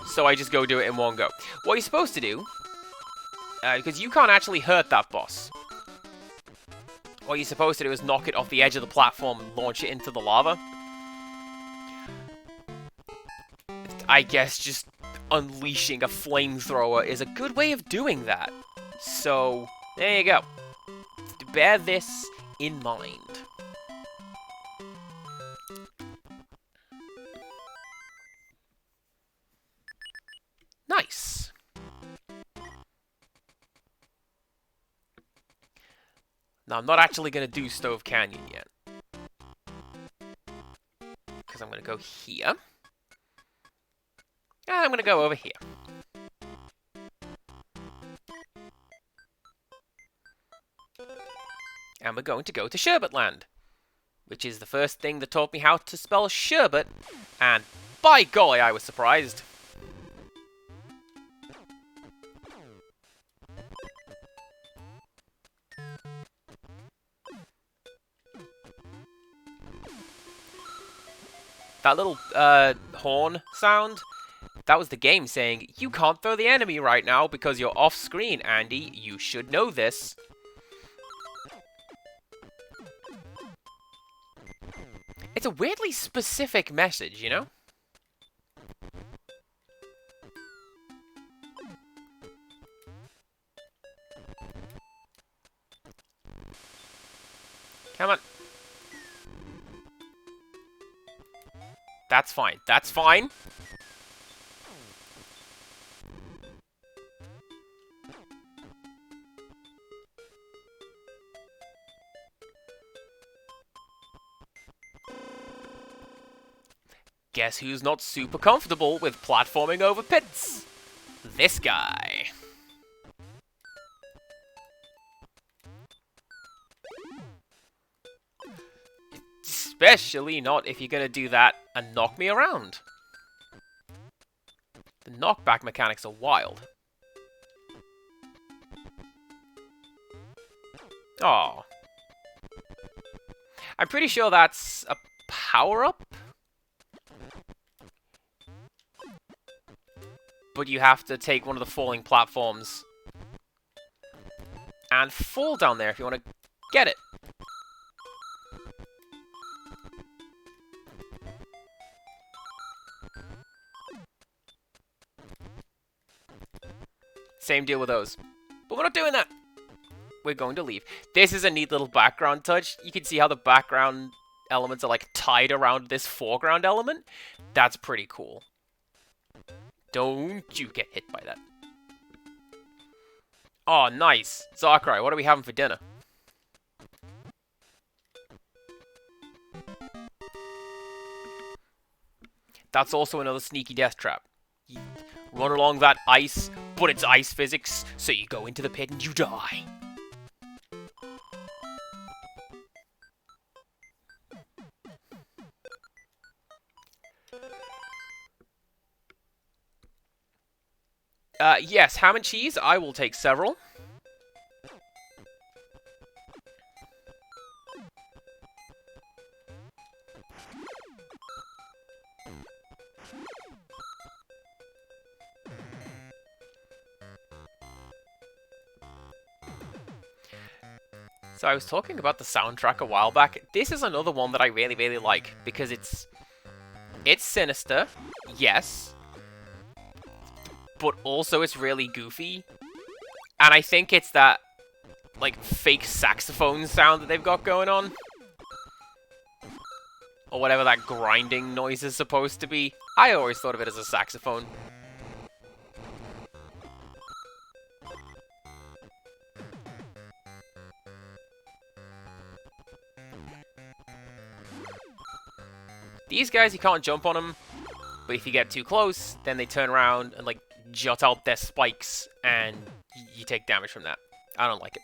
S1: So I just go do it in one go. What you're supposed to do, because you can't actually hurt that boss. What you're supposed to do is knock it off the edge of the platform and launch it into the lava. I guess just unleashing a flamethrower is a good way of doing that. So, there you go. Bear this in mind. Nice. Now, I'm not actually going to do Stove Canyon yet. Because I'm going to go here. And I'm going to go over here. And we're going to go to Sherbet Land, which is the first thing that taught me how to spell sherbet, and by golly, I was surprised. That little horn sound, that was the game saying, you can't throw the enemy right now because you're off screen, Andy. You should know this. It's a weirdly specific message, you know? Come on. That's fine. That's fine. Guess who's not super comfortable with platforming over pits? This guy. Especially not if you're gonna do that and knock me around. The knockback mechanics are wild. Oh. I'm pretty sure that's a power-up? But you have to take one of the falling platforms and fall down there if you want to get it. Same deal with those. But we're not doing that. We're going to leave. This is a neat little background touch. You can see how the background elements are like tied around this foreground element. That's pretty cool. Don't you get hit by that. Oh, nice. Zachary, what are we having for dinner? That's also another sneaky death trap. You run along that ice, but it's ice physics, so you go into the pit and you die. Yes, ham and cheese. I will take several. So I was talking about the soundtrack a while back. This is another one that I really, really like because it's sinister, yes, but also it's really goofy. And I think it's that, like, fake saxophone sound that they've got going on. or whatever that grinding noise is supposed to be. I always thought of it as a saxophone. These guys, you can't jump on them, but if you get too close, then they turn around and, like, jut out their spikes, and you take damage from that. I don't like it.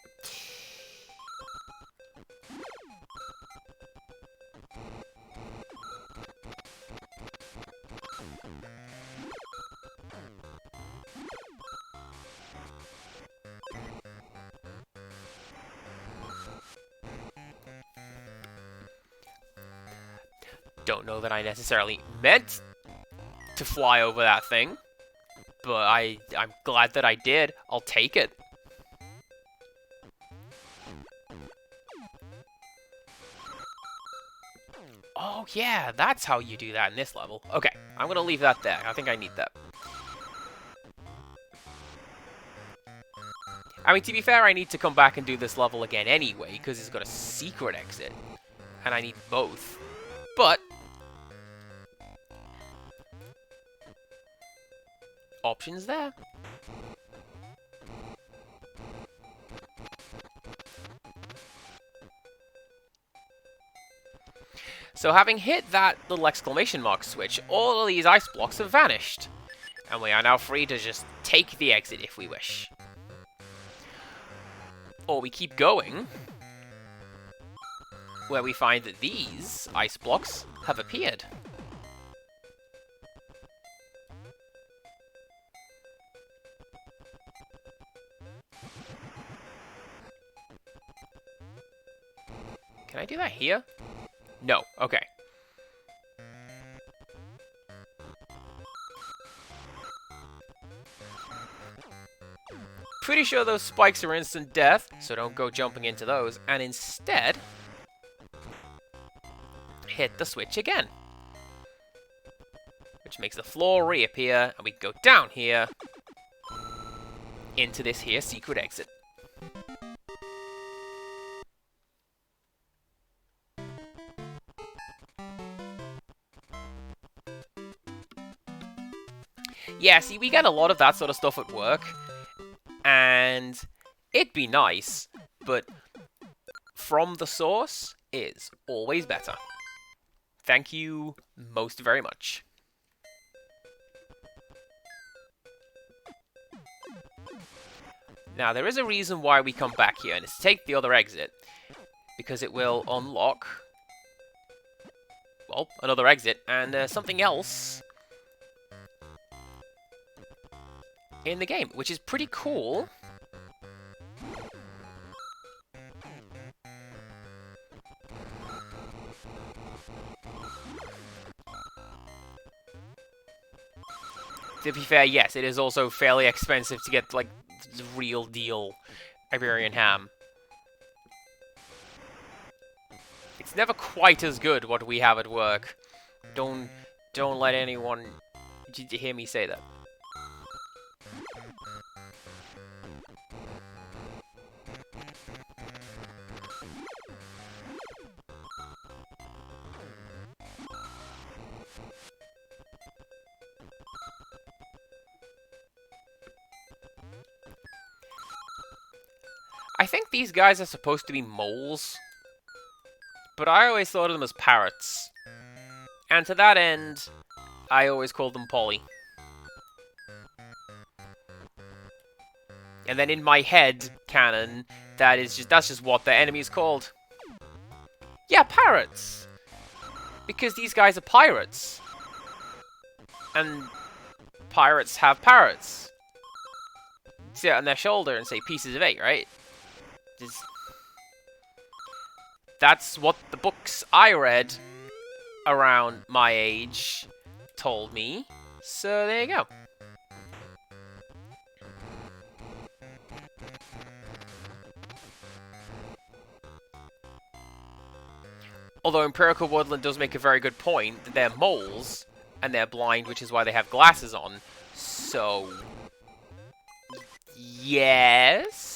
S1: Don't know that I necessarily meant to fly over that thing, but I'm glad that I did. I'll take it. Oh yeah, that's how you do that in this level. Okay, I'm gonna leave that there. I think I need that. I mean, to be fair, I need to come back and do this level again anyway, because it's got a secret exit, and I need both. But options there. So having hit that little exclamation mark switch, all of these ice blocks have vanished. And we are now free to just take the exit if we wish. Or we keep going, where we find that these ice blocks have appeared. Can I do that here? No. Okay. Pretty sure those spikes are instant death, so don't go jumping into those, and instead hit the switch again. Which makes the floor reappear, and we go down here into this here secret exit. Yeah, see, we get a lot of that sort of stuff at work, and it'd be nice, but from the source is always better. Thank you most very much. Now, there is a reason why we come back here, and it's to take the other exit, because it will unlock, well, another exit, and something else in the game, which is pretty cool. To be fair, yes, it is also fairly expensive to get, like, the real deal Iberian ham. It's never quite as good what we have at work. Don't let anyone hear me say that. I think these guys are supposed to be moles, but I always thought of them as parrots. And to that end, I always called them Polly. And then in my head canon, that's just what the enemy is called. Yeah, parrots! Because these guys are pirates. And pirates have parrots. Sit on their shoulder and say pieces of 8, right? That's what the books I read around my age told me. So there you go. Although Empirical Woodland does make a very good point that they're moles and they're blind, which is why they have glasses on. So yes.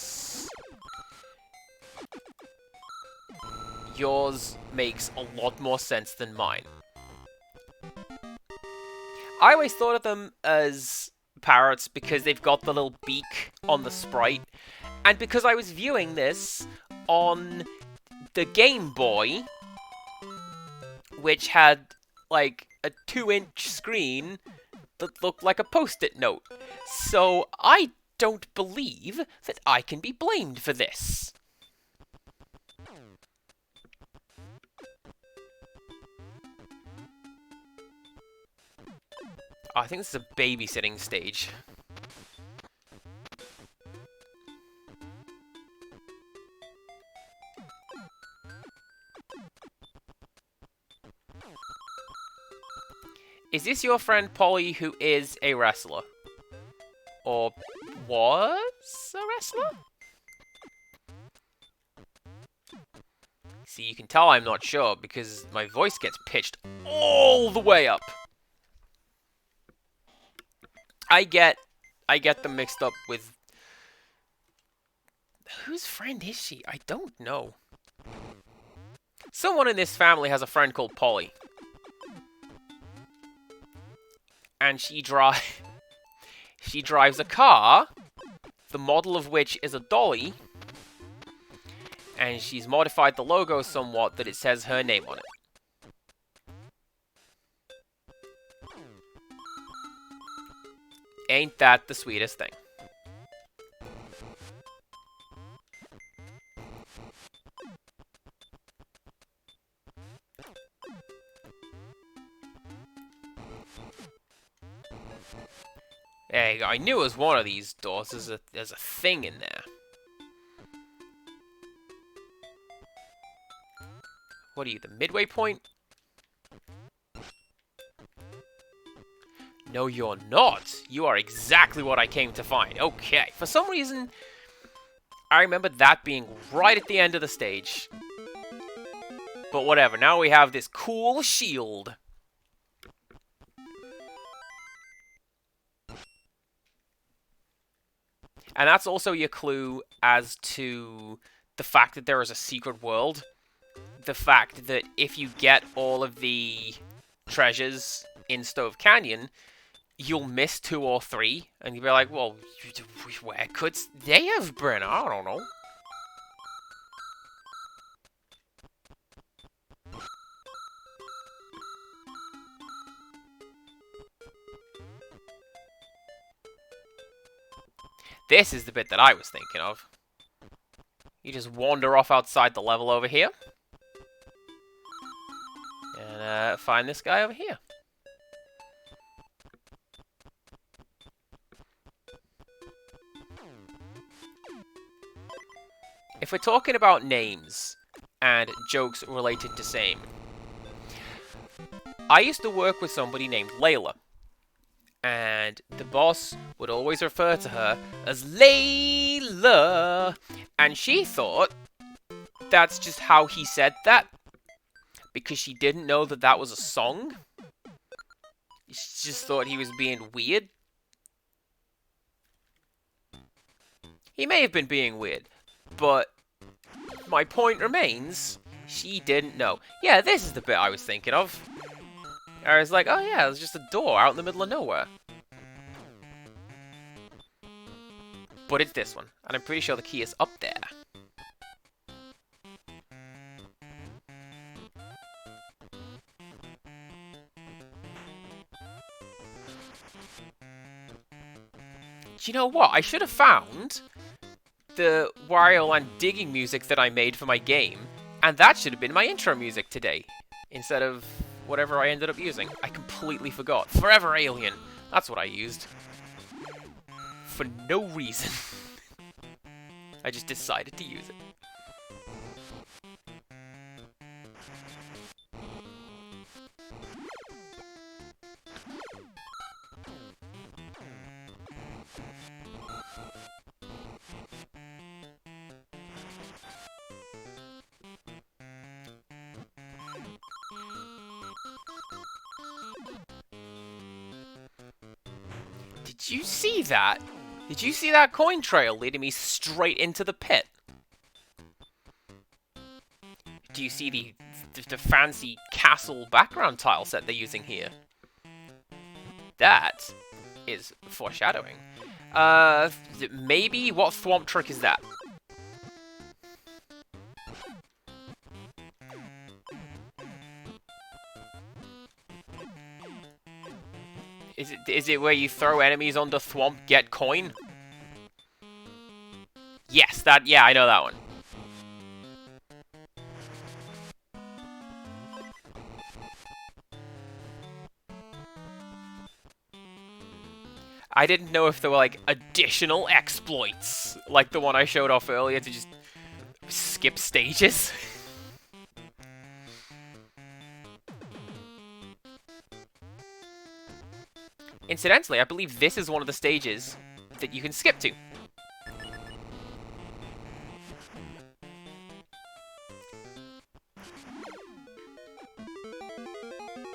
S1: yours makes a lot more sense than mine. I always thought of them as parrots because they've got the little beak on the sprite, and because I was viewing this on the Game Boy, which had, like, a 2-inch screen that looked like a post-it note. So I don't believe that I can be blamed for this. Oh, I think this is a babysitting stage. Is this your friend Polly, who is a wrestler? Or was a wrestler? See, you can tell I'm not sure because my voice gets pitched all the way up. I get them mixed up with... Whose friend is she? I don't know. Someone in this family has a friend called Polly. And she drives a car, the model of which is a dolly, and she's modified the logo somewhat that it says her name on it. Ain't that the sweetest thing? There you go. I knew it was one of these doors. There's a thing in there. What are you, the midway point? No, you're not. You are exactly what I came to find. Okay. For some reason, I remember that being right at the end of the stage. But whatever. Now we have this cool shield. And that's also your clue as to the fact that there is a secret world. The fact that if you get all of the treasures in Stove Canyon, you'll miss 2 or 3. And you'll be like, well, where could they have been? I don't know. This is the bit that I was thinking of. You just wander off outside the level over here. And find this guy over here. If we're talking about names and jokes related to same, I used to work with somebody named Layla. And the boss would always refer to her as Layla. And she thought that's just how he said that. Because she didn't know that that was a song. She just thought he was being weird. He may have been being weird. But my point remains, she didn't know. Yeah, this is the bit I was thinking of. I was like, oh yeah, there's just a door out in the middle of nowhere. But it's this one, and I'm pretty sure the key is up there. Do you know what? I should have found the Wario Land digging music that I made for my game, and that should have been my intro music today, instead of whatever I ended up using. I completely forgot. Forever Alien. That's what I used. For no reason. I just decided to use it. Did you see that? Did you see that coin trail leading me straight into the pit? do you see the fancy castle background tile set they're using here? That is foreshadowing. Maybe? What thwomp trick is that? Is it where you throw enemies onto thwomp, get coin? Yes, yeah, I know that one. I didn't know if there were, like, additional exploits, like the one I showed off earlier, to just skip stages. Incidentally, I believe this is one of the stages that you can skip to.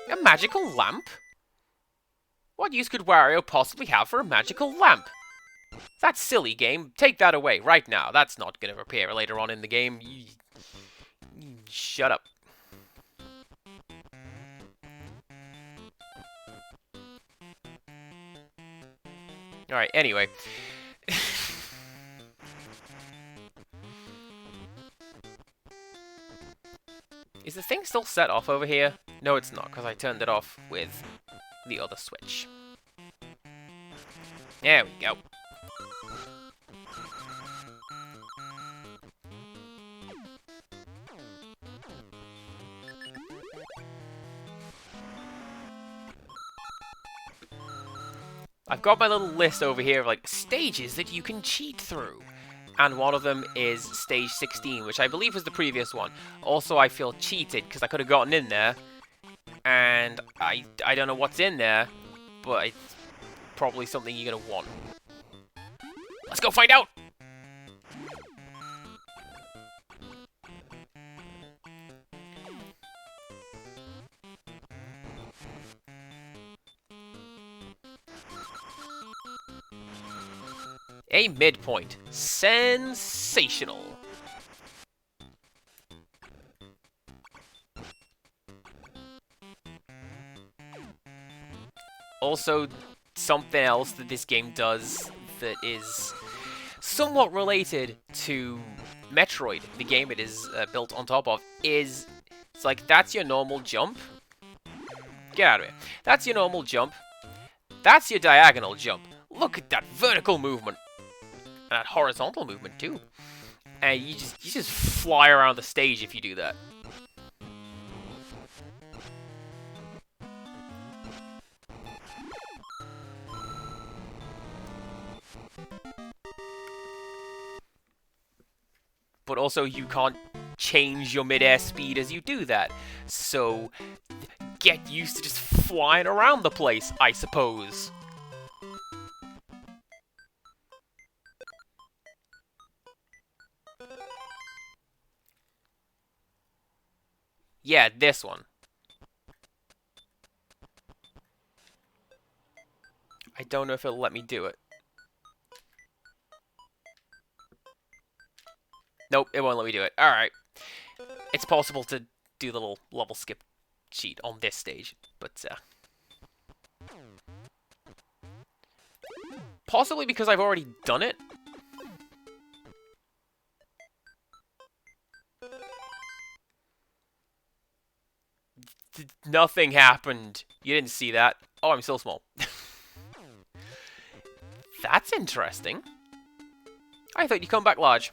S1: A magical lamp? What use could Wario possibly have for a magical lamp? That's silly, game. Take that away right now. That's not going to appear later on in the game. Shut up. Alright, anyway. Is the thing still set off over here? No, it's not, because I turned it off with the other switch. There we go. I've got my little list over here of, like, stages that you can cheat through. And one of them is stage 16, which I believe was the previous one. Also, I feel cheated, because I could have gotten in there. And I don't know what's in there, but it's probably something you're going to want. Let's go find out! A midpoint. Sensational. Also, something else that this game does that is somewhat related to Metroid, the game it is built on top of, is it's like, that's your normal jump. Get out of here. That's your normal jump. That's your diagonal jump. Look at that vertical movement. And that horizontal movement too. And you just fly around the stage if you do that. But also you can't change your mid-air speed as you do that. So get used to just flying around the place, I suppose. Yeah, this one. I don't know if it'll let me do it. Nope, it won't let me do it. Alright. It's possible to do the little level skip sheet on this stage, but possibly because I've already done it. Nothing happened. You didn't see that. Oh, I'm still small. That's interesting. I thought you'd come back large.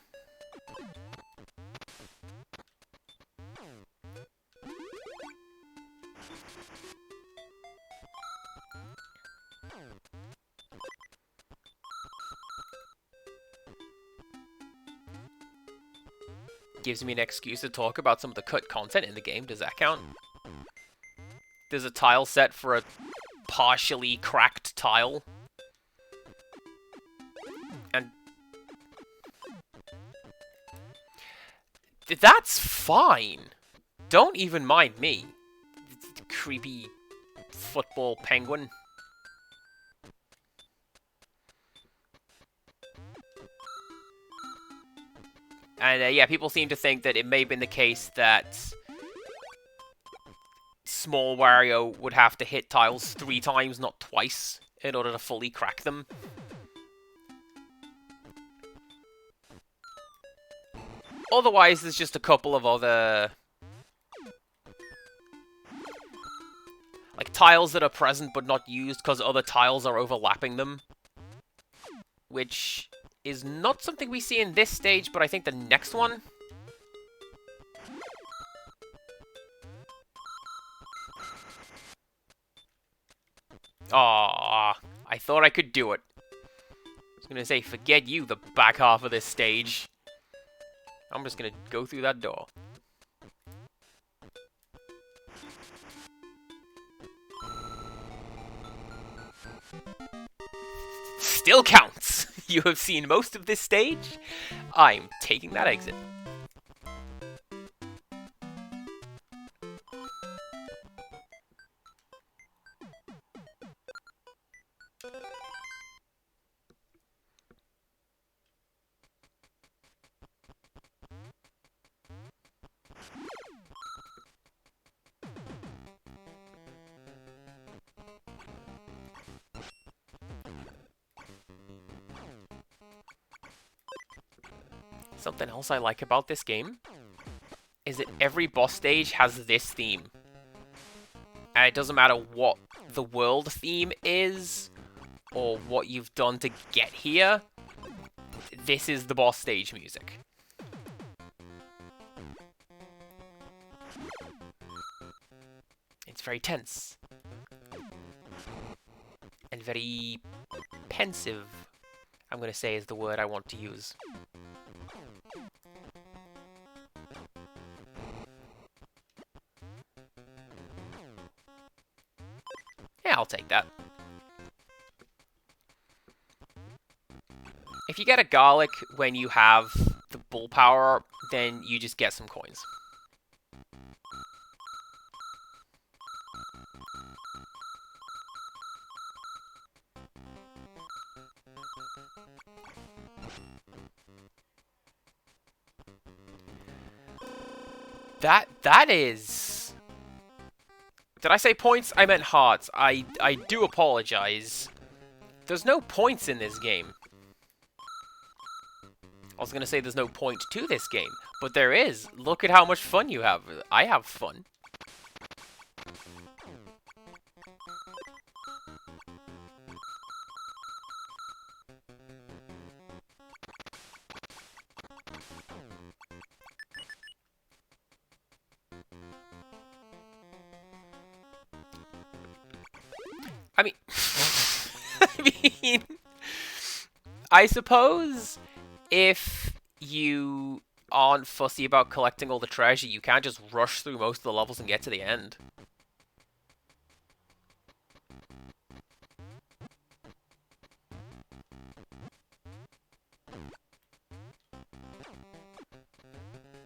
S1: Gives me an excuse to talk about some of the cut content in the game. Does that count? There's a tile set for a partially cracked tile. And that's fine. Don't even mind me. Creepy football penguin. And yeah, people seem to think that it may have been the case that small Wario would have to hit tiles 3 times, not twice, in order to fully crack them. Otherwise, there's just a couple of other like tiles that are present but not used because other tiles are overlapping them, which is not something we see in this stage, but I think the next one. Aww, I thought I could do it. I was gonna say, forget you, the back half of this stage. I'm just gonna go through that door. Still counts! You have seen most of this stage. I'm taking that exit. Something else I like about this game is that every boss stage has this theme. And it doesn't matter what the world theme is, or what you've done to get here, this is the boss stage music. It's very tense. And very pensive, I'm going to say is the word I want to use. Yeah, I'll take that. If you get a garlic when you have the bull power, then you just get some coins. That is... Did I say points? I meant hearts. I do apologize. There's no points in this game. I was going to say there's no point to this game, but there is. Look at how much fun you have. I have fun. I mean, I suppose if you aren't fussy about collecting all the treasure, you can just rush through most of the levels and get to the end.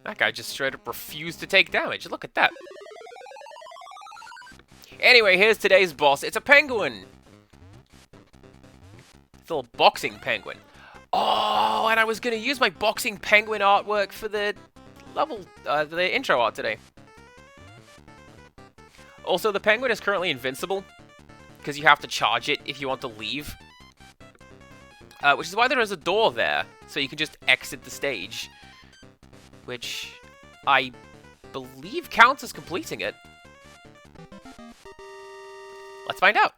S1: That guy just straight up refused to take damage. Look at that. Anyway, here's today's boss. It's a penguin. It's a little boxing penguin. Oh, and I was going to use my boxing penguin artwork for the level, the intro art today. Also, the penguin is currently invincible, because you have to charge it if you want to leave. Which is why there is a door there, so you can just exit the stage. Which I believe counts as completing it. Let's find out.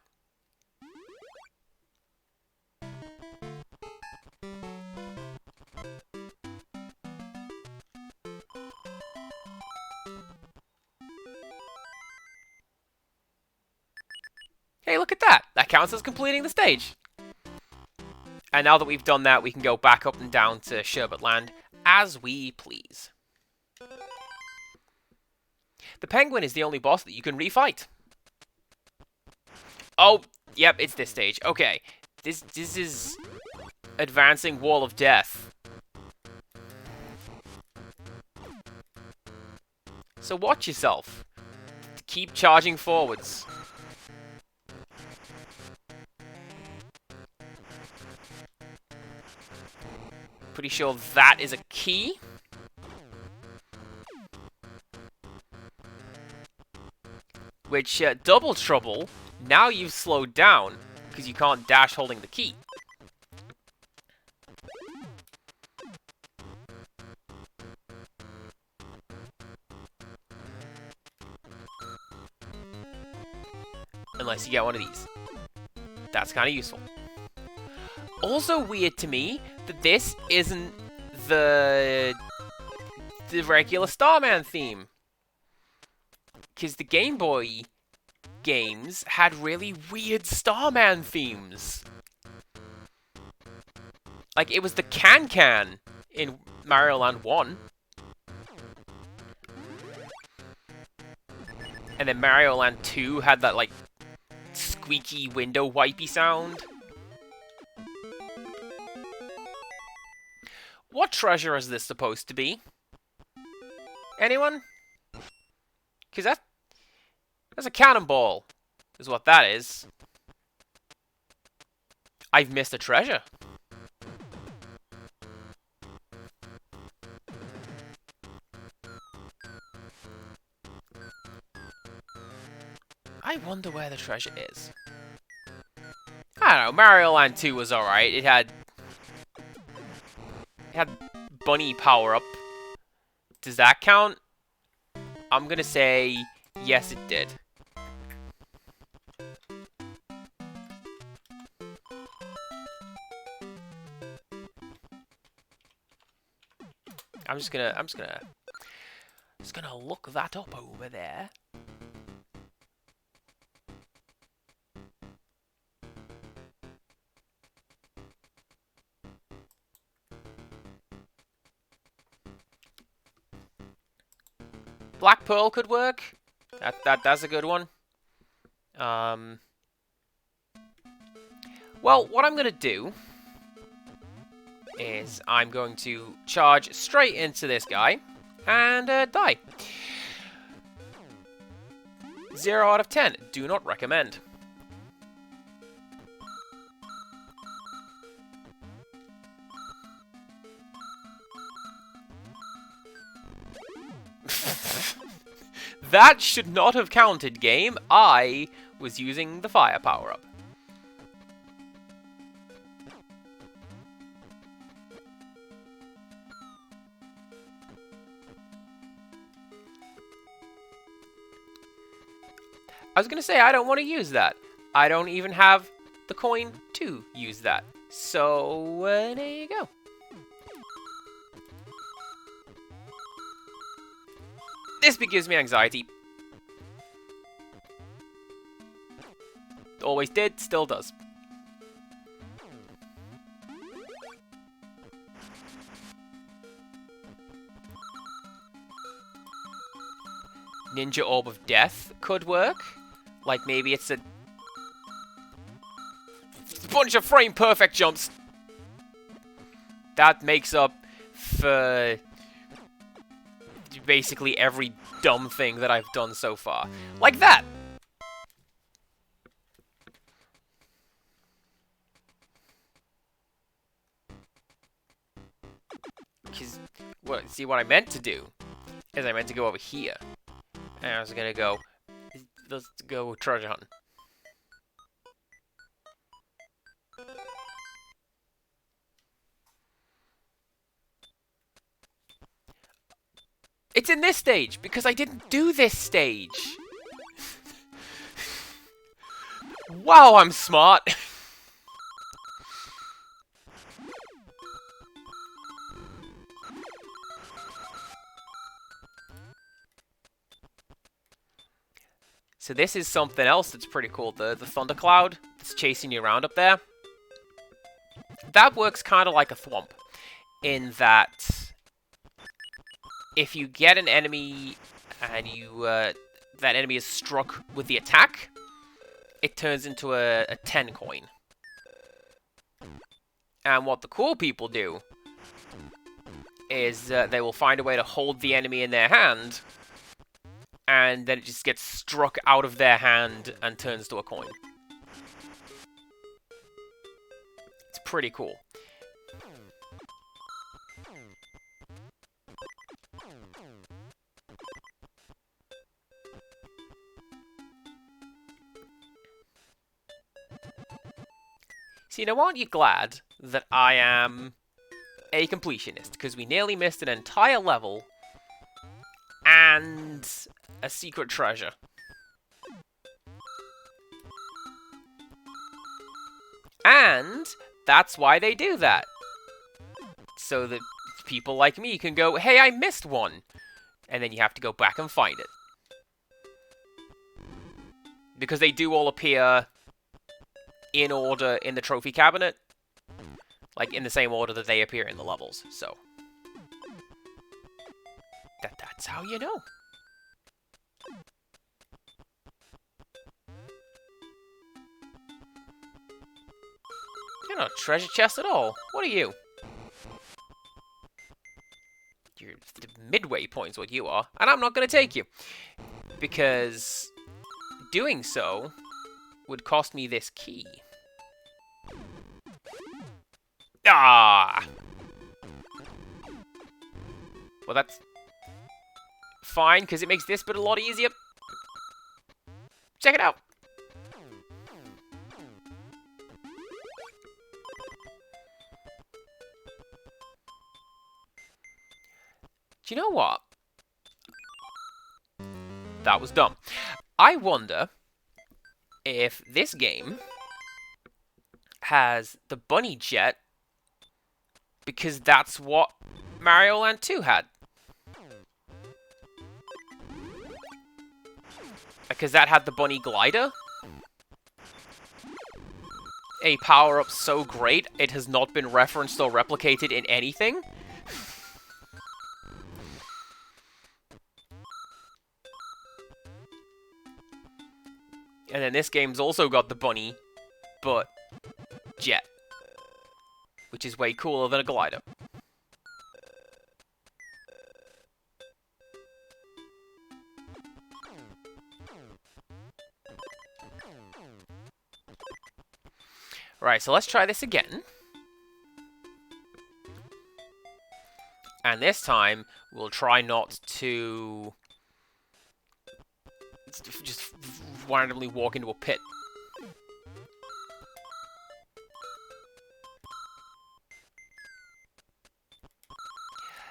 S1: Hey, look at that! That counts as completing the stage. And now that we've done that, we can go back up and down to Sherbet Land as we please. The penguin is the only boss that you can refight. Oh, yep, it's this stage. Okay, this is advancing Wall of Death. So watch yourself. Keep charging forwards. Pretty sure that is a key. Which, Double Trouble, now you've slowed down, because you can't dash holding the key. Unless you get one of these. That's kind of useful. Also weird to me that this isn't the regular Starman theme. Because the Game Boy games had really weird Starman themes. Like, it was the Can-Can in Mario Land 1. And then Mario Land 2 had that, like, squeaky window wipey sound. What treasure is this supposed to be? Anyone? Because that's a cannonball, is what that is. I've missed a treasure. I wonder where the treasure is. I don't know, Mario Land 2 was alright. It had bunny power-up. Does that count? I'm gonna say yes, it did. I'm just gonna look that up over there. Black Pearl could work. That's a good one. Well, what I'm gonna do is I'm going to charge straight into this guy and die. 0 out of 10. Do not recommend. That should not have counted, game. I was using the fire power-up. I was going to say, I don't want to use that. I don't even have the coin to use that. So, there you go. This gives me anxiety. Always did, still does. Ninja Orb of Death could work. Like, maybe it's a bunch of frame-perfect jumps. That makes up for basically every dumb thing that I've done so far. Like that! Because, see, what I meant to do is I meant to go over here. And I was gonna go, let's go treasure hunting. It's in this stage, because I didn't do this stage. Wow, I'm smart. So this is something else that's pretty cool. The thundercloud that's chasing you around up there. That works kind of like a thwomp, in that if you get an enemy and you that enemy is struck with the attack, it turns into a 10 coin. And what the cool people do is they will find a way to hold the enemy in their hand, and then it just gets struck out of their hand and turns to a coin. It's pretty cool. So you know, aren't you glad that I am a completionist? Because we nearly missed an entire level and a secret treasure. And that's why they do that. So that people like me can go, hey, I missed one. And then you have to go back and find it. Because they do all appear in order in the trophy cabinet. Like, in the same order that they appear in the levels. So, that's how you know. You're not a treasure chest at all. What are you? You're the midway point's what you are. And I'm not going to take you. Because doing so would cost me this key. Ah! Well, that's fine, because it makes this bit a lot easier. Check it out. Do you know what? That was dumb. I wonder if this game has the bunny jet because that's what Mario Land 2 had. Because that had the bunny glider. A power-up so great, it has not been referenced or replicated in anything. And then this game's also got the bunny, but jet. Which is way cooler than a glider. Right, so let's try this again. And this time, we'll try not to just randomly walk into a pit.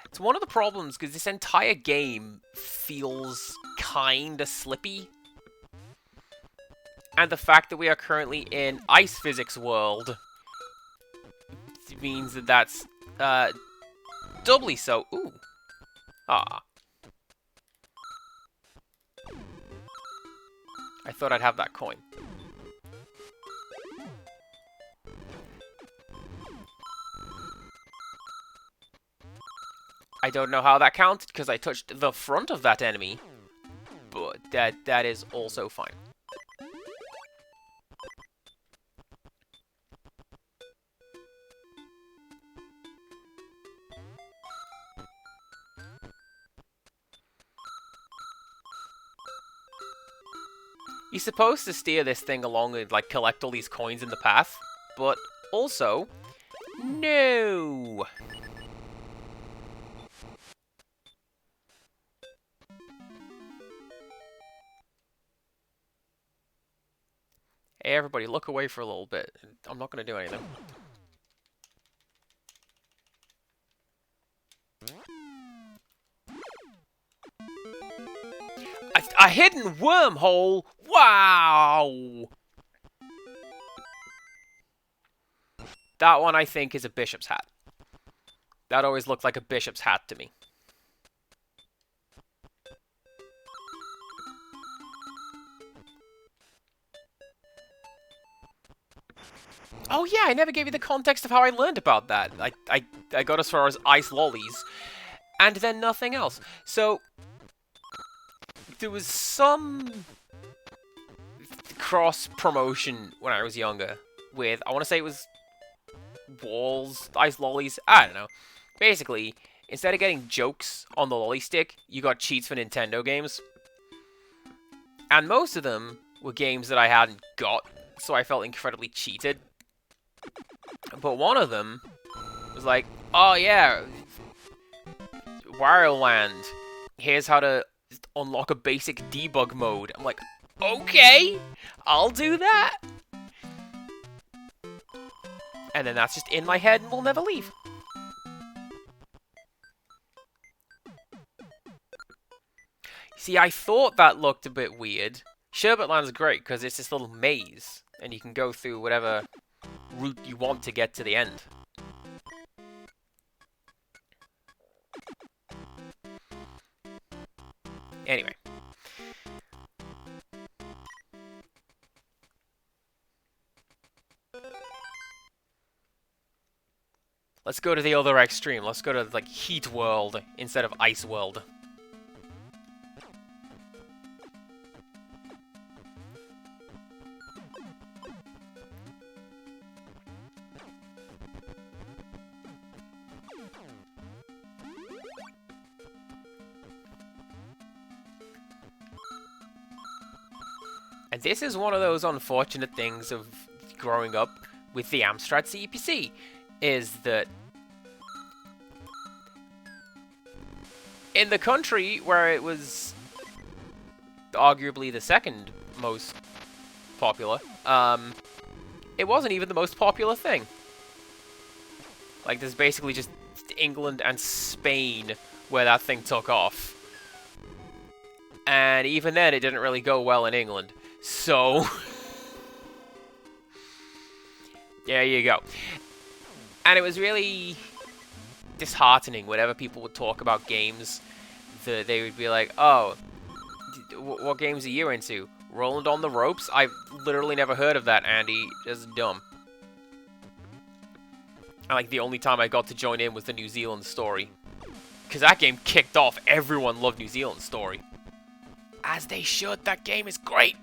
S1: It's one of the problems, because this entire game feels kinda slippy. And the fact that we are currently in ice physics world means that that's doubly so. Ooh. Ah. I thought I'd have that coin. I don't know how that counted because I touched the front of that enemy, but that is also fine. You're supposed to steer this thing along and, like, collect all these coins in the path, but also, no! Hey, everybody, look away for a little bit. I'm not going to do anything. A hidden wormhole? Wow! That one, I think, is a bishop's hat. That always looked like a bishop's hat to me. Oh yeah, I never gave you the context of how I learned about that. I got as far as ice lollies, and then nothing else. So, there was some cross-promotion when I was younger with, I want to say it was walls, ice lollies, I don't know. Basically, instead of getting jokes on the lolly stick, you got cheats for Nintendo games. And most of them were games that I hadn't got, so I felt incredibly cheated. But one of them was like, oh yeah, Wario Land, here's how to unlock a basic debug mode. I'm like, okay, I'll do that. And then that's just in my head and will never leave. See, I thought that looked a bit weird. Sherbet Land's great because it's this little maze, and you can go through whatever route you want to get to the end. Anyway. Let's go to the other extreme. Let's go to, like, Heat World instead of Ice World. And this is one of those unfortunate things of growing up with the Amstrad CPC, is that in the country where it was arguably the second most popular, it wasn't even the most popular thing. Like, there's basically just England and Spain where that thing took off. And even then, it didn't really go well in England. So, there you go. And it was really disheartening whenever people would talk about games that they would be like, oh, what games are you into? Roland on the Ropes? I've literally never heard of that, Andy. Just dumb. And like, the only time I got to join in was the New Zealand story. Because that game kicked off. Everyone loved New Zealand story. As they should. That game is great.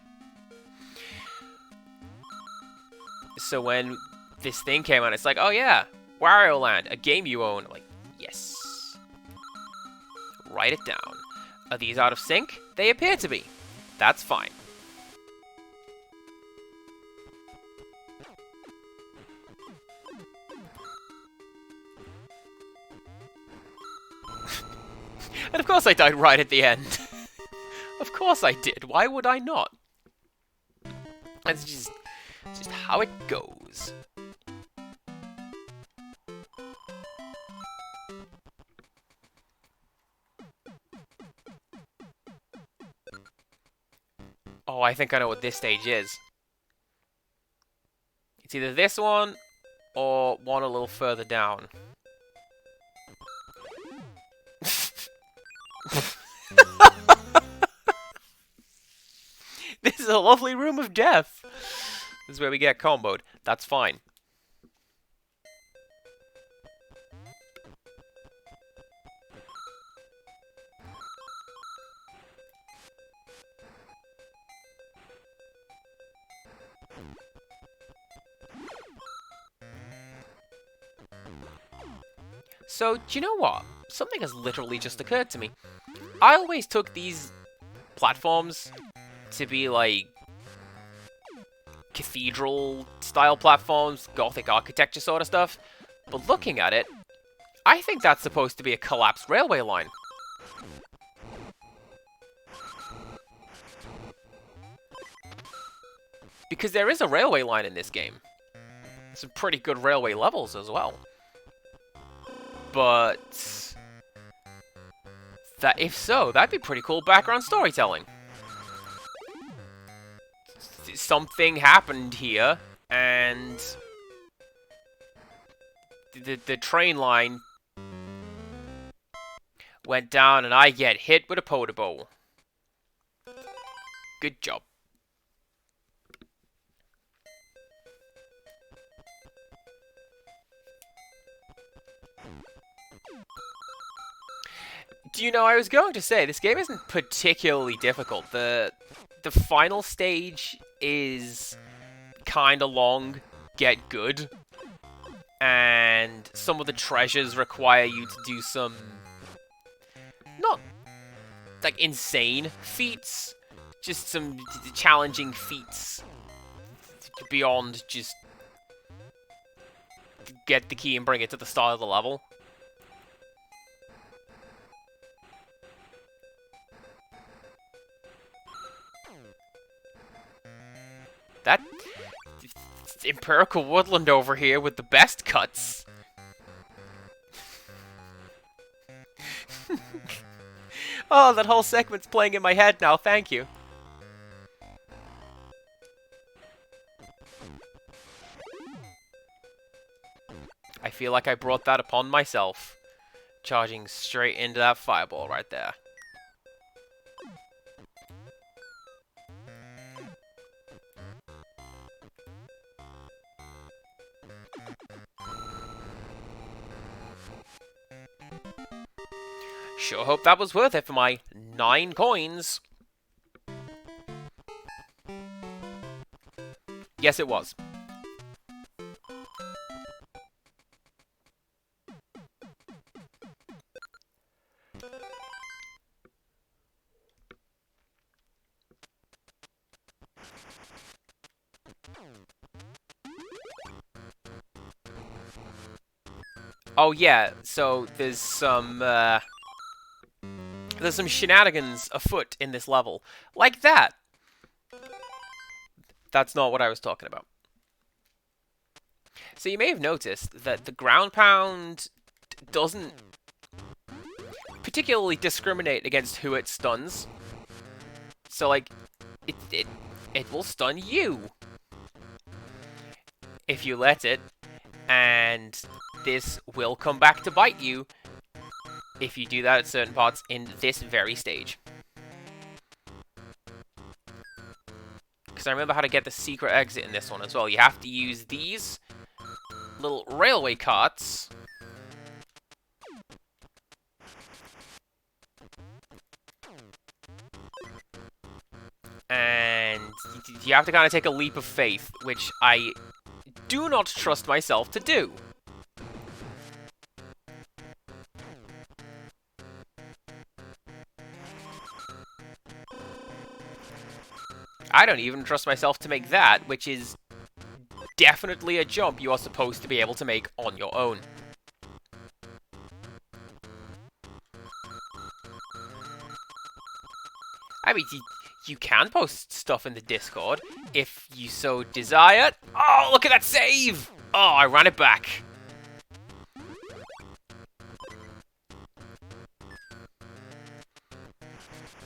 S1: So when this thing came out, it's like, oh yeah, Wario Land, a game you own. Like, yes. Write it down. Are these out of sync? They appear to be. That's fine. And of course I died right at the end. Of course I did. Why would I not? It's just how it goes. Oh, I think I know what this stage is. It's either this one or one a little further down. This is a lovely room of death. This is where we get comboed. That's fine. So, do you know what? Something has literally just occurred to me. I always took these platforms to be like cathedral-style platforms, Gothic architecture sort of stuff. But looking at it, I think that's supposed to be a collapsed railway line. Because there is a railway line in this game. Some pretty good railway levels as well. But that, if so, that'd be pretty cool background storytelling. Something happened here, and the train line went down, and I get hit with a poda bowl. Good job. Do you know, I was going to say, this game isn't particularly difficult. The final stage is kinda long, get good. And some of the treasures require you to do some, not like insane feats, just some challenging feats beyond just get the key and bring it to the start of the level. That empirical woodland over here with the best cuts. Oh, that whole segment's playing in my head now, thank you. I feel like I brought that upon myself. Charging straight into that fireball right there. Sure hope that was worth it for my 9 coins. Yes, it was. Oh yeah, so there's some shenanigans afoot in this level. Like that! That's not what I was talking about. So you may have noticed that the ground pound doesn't particularly discriminate against who it stuns. So like, it will stun you if you let it, and this will come back to bite you if you do that at certain parts in this very stage. Because I remember how to get the secret exit in this one as well. You have to use these little railway carts. And you have to kind of take a leap of faith, which I do not trust myself to do. I don't even trust myself to make that, which is definitely a jump you are supposed to be able to make on your own. I mean, you can post stuff in the Discord if you so desire. Oh, look at that save! Oh, I ran it back.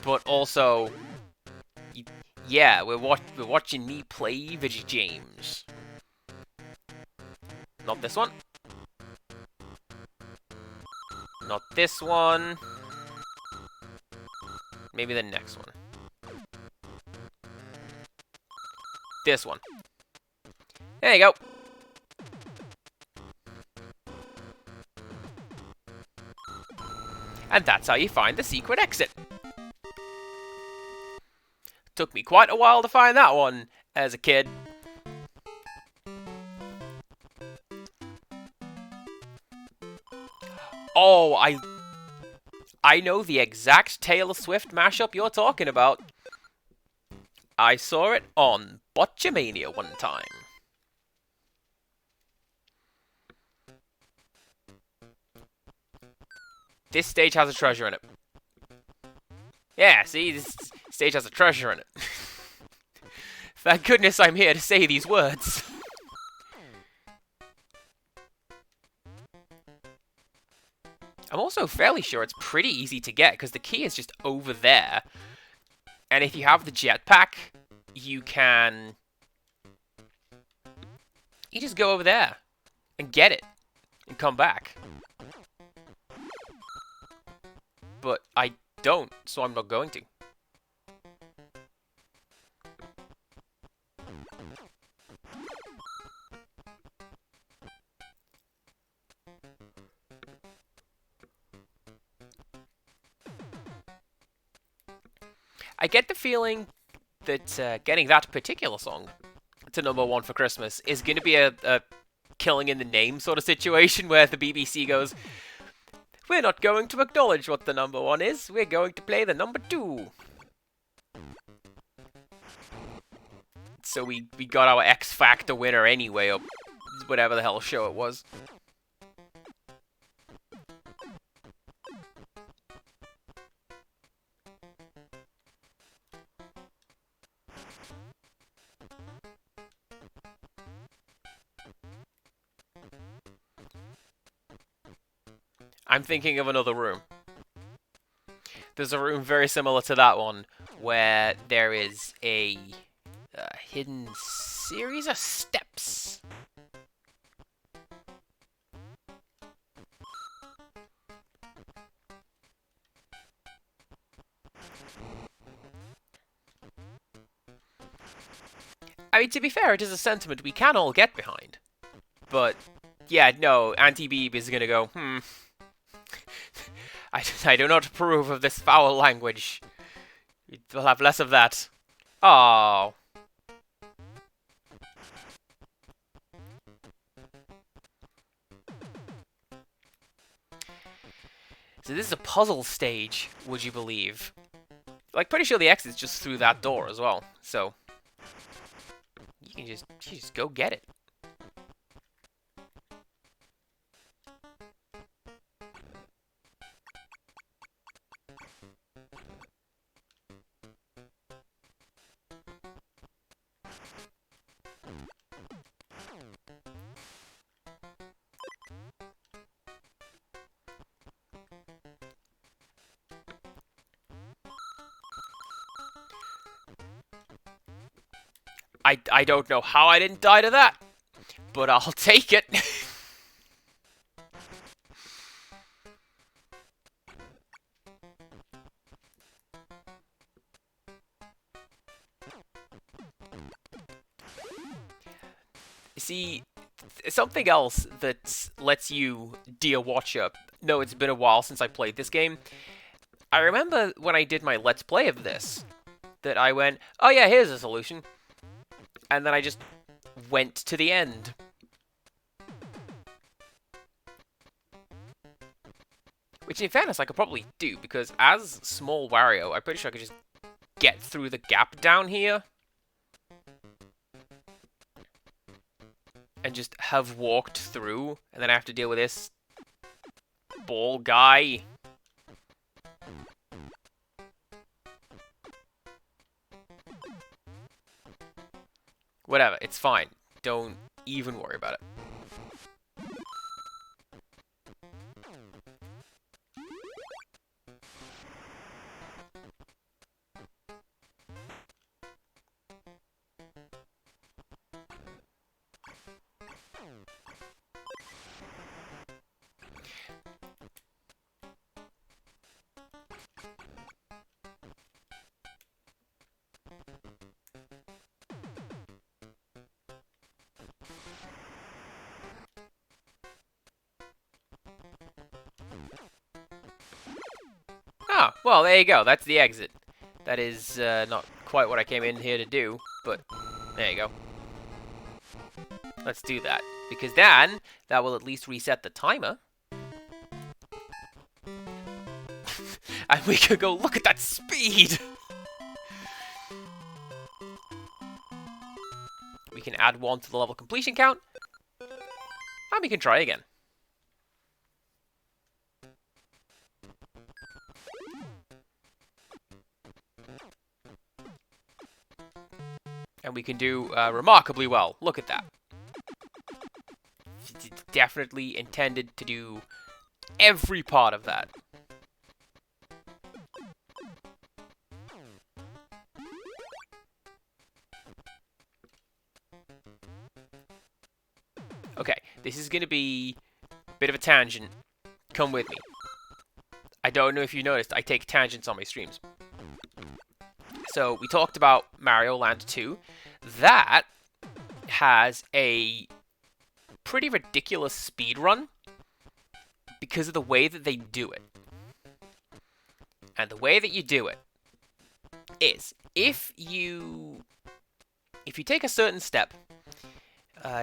S1: But also, yeah, we're watching me play video games. Not this one. Not this one. Maybe the next one. This one. There you go. And that's how you find the secret exit. Took me quite a while to find that one as a kid. Oh, I know the exact Taylor Swift mashup you're talking about. I saw it on Botchamania one time. This stage has a treasure in it. Yeah, see, this stage has a treasure in it. Thank goodness I'm here to say these words. I'm also fairly sure it's pretty easy to get, because the key is just over there. And if you have the jetpack, you can... You just go over there and get it and come back. But I don't, so I'm not going to. I get the feeling that getting that particular song to #1 for Christmas is going to be a killing in the name sort of situation where the BBC goes, we're not going to acknowledge what the #1 is, we're going to play the #2. So we got our X Factor winner anyway, or whatever the hell show it was. I'm thinking of another room. There's a room very similar to that one where there is a hidden series of steps. I mean, to be fair, it is a sentiment we can all get behind. But, yeah, no, Anti-Beeb is gonna go, I do not approve of this foul language. We'll have less of that. Oh. So this is a puzzle stage, would you believe? Like, pretty sure the exit's just through that door as well. So, you can just go get it. I don't know how I didn't die to that, but I'll take it. See, something else that lets you, dear watcher, know it's been a while since I played this game. I remember when I did my Let's Play of this, that I went, oh yeah, here's a solution. And then I just went to the end. Which, in fairness, I could probably do, because as small Wario, I'm pretty sure I could just get through the gap down here. And just have walked through, and then I have to deal with this ball guy. Whatever, it's fine. Don't even worry about it. Ah, well, there you go. That's the exit. That is not quite what I came in here to do, but there you go. Let's do that. Because then, that will at least reset the timer. And we could go, look at that speed! We can add 1 to the level completion count. And we can try again. And we can do remarkably well. Look at that. It's definitely intended to do every part of that. Okay, this is going to be a bit of a tangent. Come with me. I don't know if you noticed, I take tangents on my streams. So, we talked about Mario Land 2. That has a pretty ridiculous speed run because of the way that they do it. And the way that you do it is, if you take a certain step,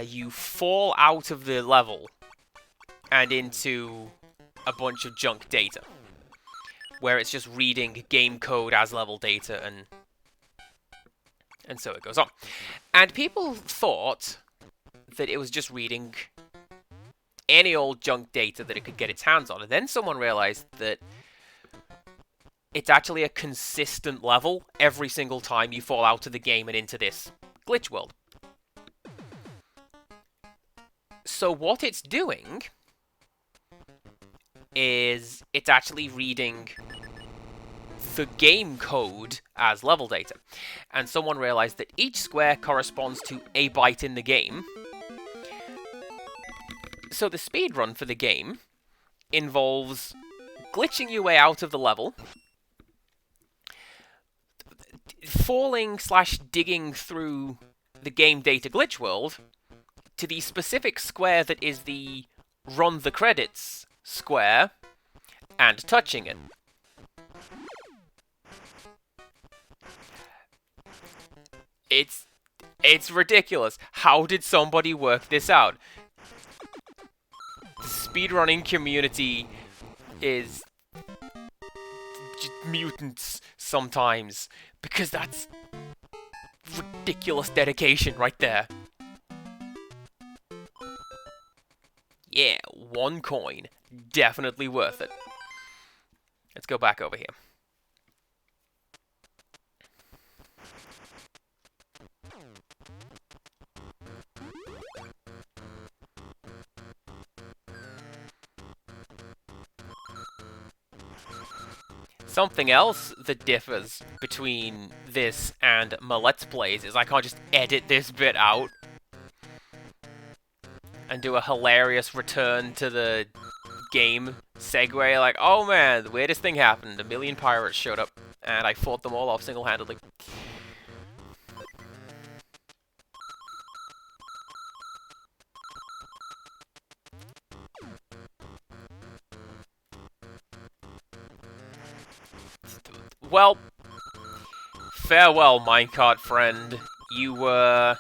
S1: you fall out of the level and into a bunch of junk data, where it's just reading game code as level data, and so it goes on. And people thought that it was just reading any old junk data that it could get its hands on, and then someone realized that it's actually a consistent level every single time you fall out of the game and into this glitch world. So what it's doing is it's actually reading the game code as level data. And someone realized that each square corresponds to a byte in the game. So the speedrun for the game involves glitching your way out of the level, falling/digging through the game data glitch world to the specific square that is the run the credits square, and touching it. It's ridiculous. How did somebody work this out? The speedrunning community is just mutants sometimes, because that's ridiculous dedication right there. Yeah, 1 coin. Definitely worth it. Let's go back over here. Something else that differs between this and my Let's Plays is I can't just edit this bit out and do a hilarious return to the game segue like, oh man, the weirdest thing happened. A million pirates showed up and I fought them all off single-handedly. Well, farewell, minecart friend. You were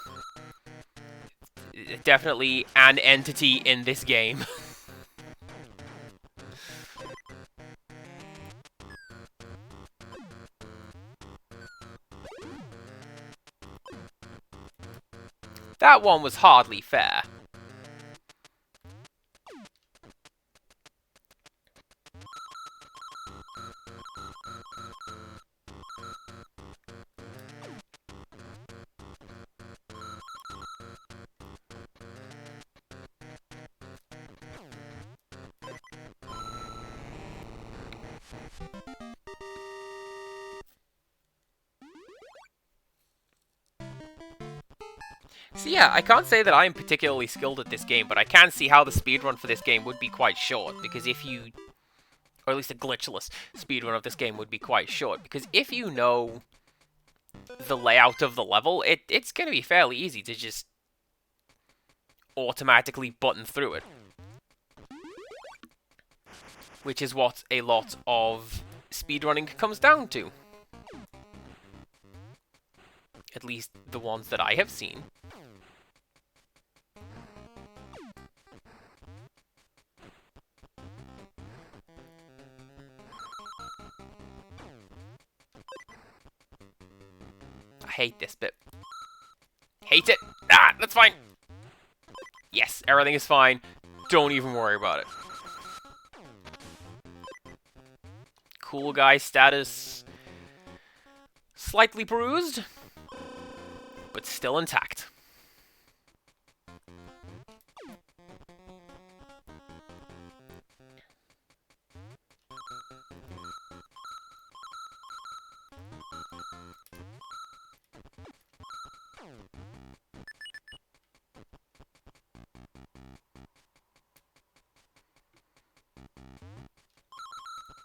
S1: definitely an entity in this game. That one was hardly fair. So yeah, I can't say that I'm particularly skilled at this game, but I can see how the speedrun for this game would be quite short, because if you... or at least a glitchless speedrun of this game would be quite short, because if you know the layout of the level, it's going to be fairly easy to just automatically button through it. Which is what a lot of speedrunning comes down to. At least the ones that I have seen. I hate this bit. Hate it! Ah, that's fine! Yes, everything is fine. Don't even worry about it. Cool guy status. Slightly bruised, but still intact.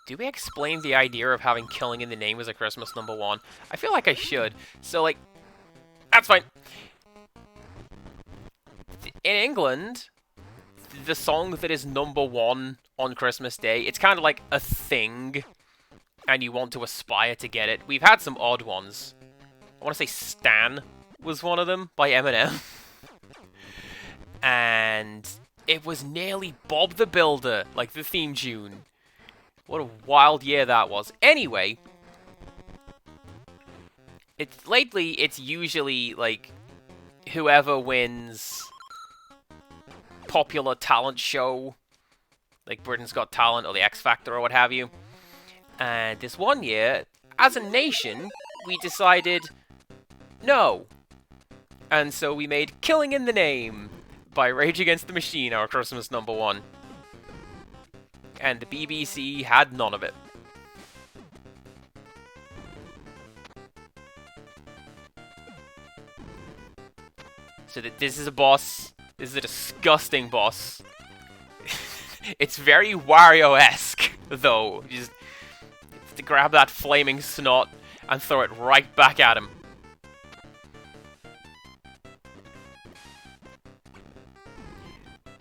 S1: Do we explain the idea of having killing in the name as a Christmas #1? I feel like I should. So, like, that's fine. In England, the song that is #1 on Christmas Day, it's kind of like a thing, and you want to aspire to get it. We've had some odd ones. I want to say Stan was one of them, by Eminem. And it was nearly Bob the Builder, like the theme tune. What a wild year that was. Anyway, lately it's usually like whoever wins popular talent show, like Britain's Got Talent or the X Factor or what have you. And this one year, as a nation, we decided no. And so we made Killing in the Name by Rage Against the Machine our Christmas #1. And the BBC had none of it. So that this is a boss. This is a disgusting boss. It's very Wario-esque, though. You just to grab that flaming snot and throw it right back at him.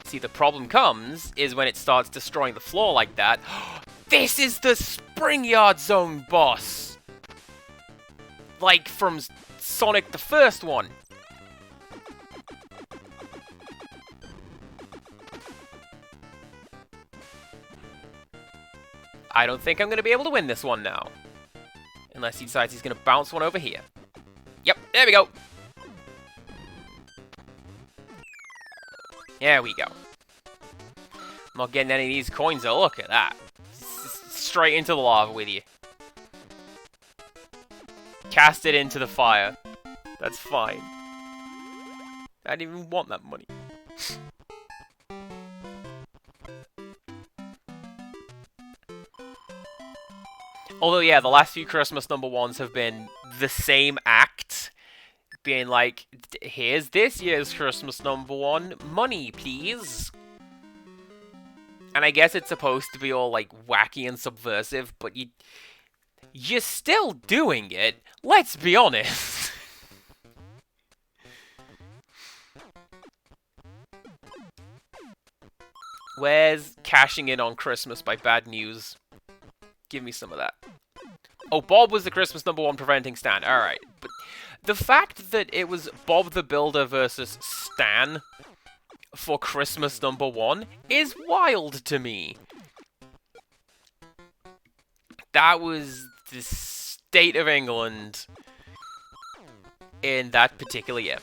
S1: See, the problem comes is when it starts destroying the floor like that. This is the Spring Yard Zone boss! Like from Sonic the first one. I don't think I'm going to be able to win this one now. Unless he decides he's going to bounce one over here. Yep, there we go. There we go. I'm not getting any of these coins though. Look at that. Straight into the lava with you. Cast it into the fire. That's fine. I didn't even want that money. Although, yeah, the last few Christmas #1s have been the same act. Being like, here's this year's Christmas #1, money, please. And I guess it's supposed to be all, like, wacky and subversive, but you're still doing it. Let's be honest. Where's cashing in on Christmas by bad news? Give me some of that. Oh, Bob was the Christmas #1 preventing Stan. Alright. But the fact that it was Bob the Builder versus Stan for Christmas #1 is wild to me. That was the state of England in that particular year.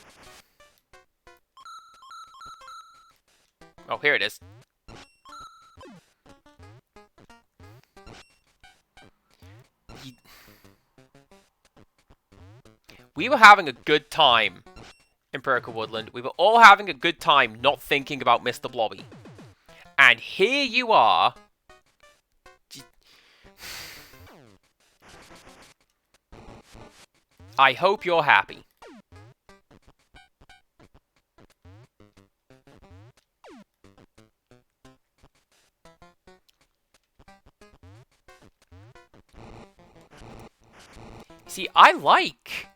S1: Oh, here it is. We were having a good time in Empirical Woodland. We were all having a good time not thinking about Mr. Blobby. And here you are. I hope you're happy. See, I like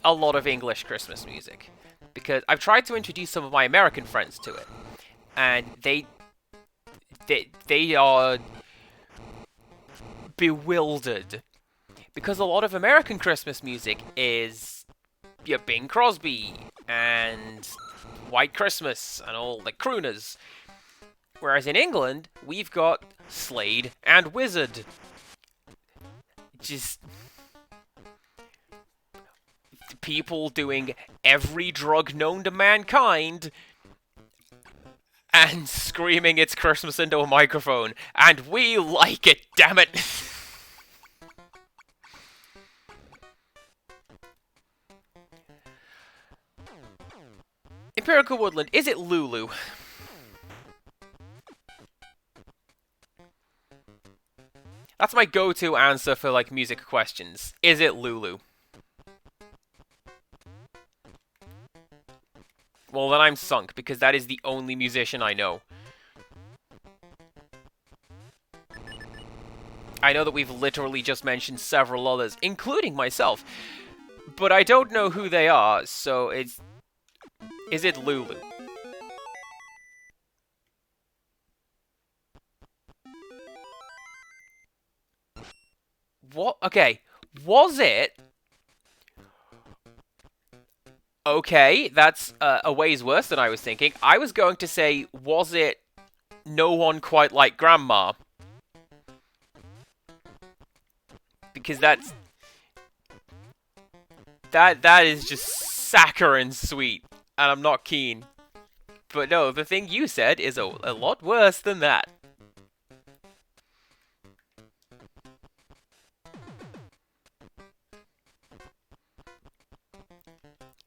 S1: a lot of English Christmas music, because I've tried to introduce some of my American friends to it, and they are bewildered, because a lot of American Christmas music is Bing Crosby and White Christmas and all the crooners, whereas in England we've got Slade and Wizard. Just people doing every drug known to mankind and screaming it's Christmas into a microphone, and we like it, damn it! Empirical Woodland, is it Lulu? That's my go-to answer for, like, music questions. Is it Lulu? Well, then I'm sunk, because that is the only musician I know. I know that we've literally just mentioned several others, including myself, but I don't know who they are, so it's... Is it Lulu? What? Okay. Was it? Okay, that's a ways worse than I was thinking. I was going to say, was it No One Quite Like Grandma? Because that's... That is just saccharine sweet, and I'm not keen. But no, the thing you said is a lot worse than that.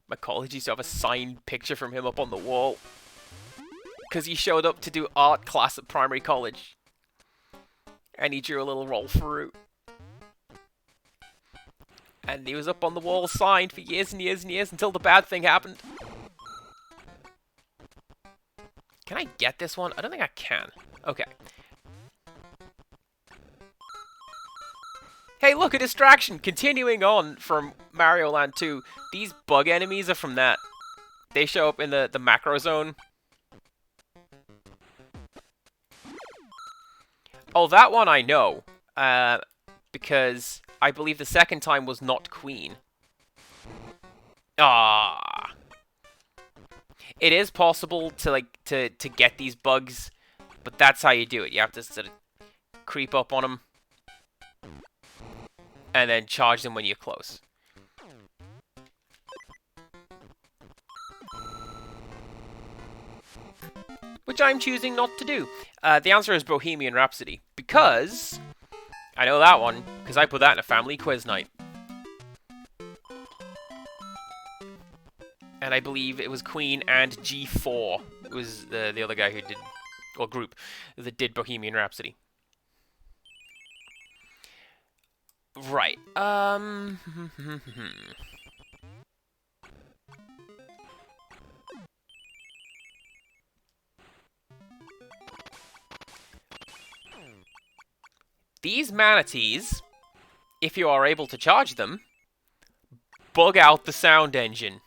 S1: My college used to have a signed picture from him up on the wall, because he showed up to do art class at primary college. And he drew a little roll fruit. And he was up on the wall signed for years and years and years until the bad thing happened. Can I get this one? I don't think I can. Okay. Hey, look, a distraction! Continuing on from Mario Land 2, these bug enemies are from that. They show up in the macro zone. Oh, that one I know. Because I believe the second time was not Queen. Ah. It is possible to get these bugs, but that's how you do it. You have to sort of creep up on them and then charge them when you're close. Which I'm choosing not to do. The answer is Bohemian Rhapsody, because I know that one, because I put that in a family quiz night. And I believe it was Queen and G4. It was the other guy who did, or group, that did Bohemian Rhapsody. Right. These manatees, if you are able to charge them, bug out the sound engine.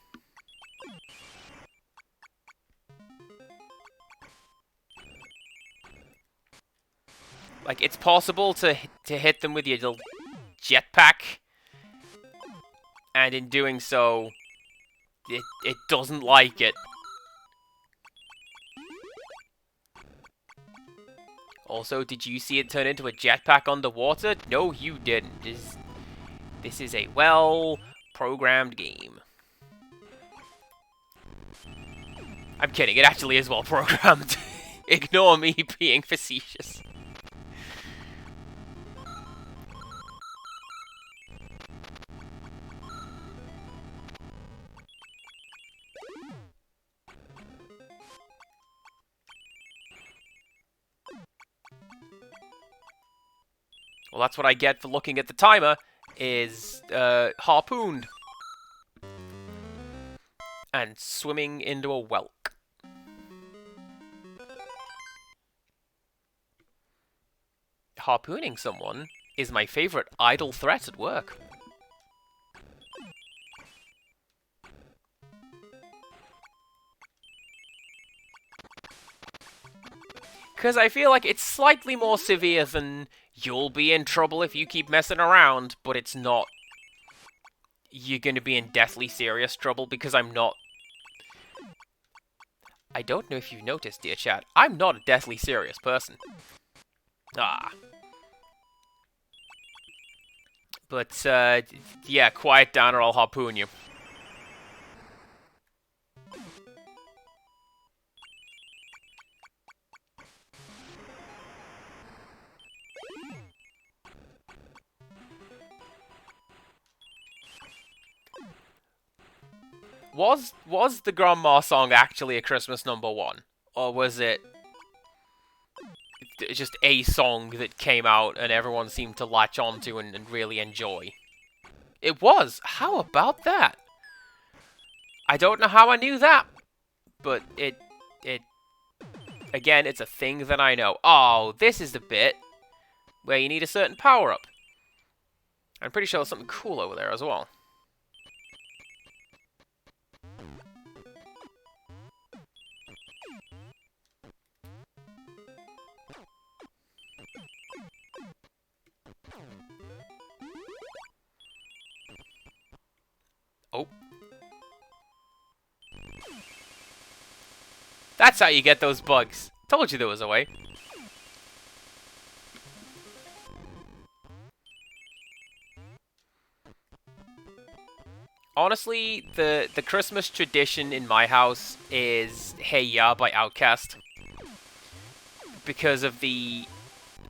S1: Like, it's possible to hit them with your little jetpack, and in doing so, it doesn't like it. Also, did you see it turn into a jetpack underwater? No, you didn't. This is a well-programmed game. I'm kidding, it actually is well-programmed. Ignore me being facetious. Well, that's what I get for looking at the timer, is harpooned. And swimming into a whelk. Harpooning someone is my favorite idle threat at work. Because I feel like it's slightly more severe than you'll be in trouble if you keep messing around, but it's not you're going to be in deathly serious trouble, because I'm not. I don't know if you've noticed, dear chat, I'm not a deathly serious person. Ah. But, yeah, quiet down or I'll harpoon you. Was the Grandma song actually a Christmas #1? Or was it just a song that came out and everyone seemed to latch onto and really enjoy? It was! How about that? I don't know how I knew that, but it again, it's a thing that I know. Oh, this is the bit where you need a certain power-up. I'm pretty sure there's something cool over there as well. Oh. That's how you get those bugs. Told you there was a way. Honestly, the Christmas tradition in my house is Hey Ya by Outkast. Because of the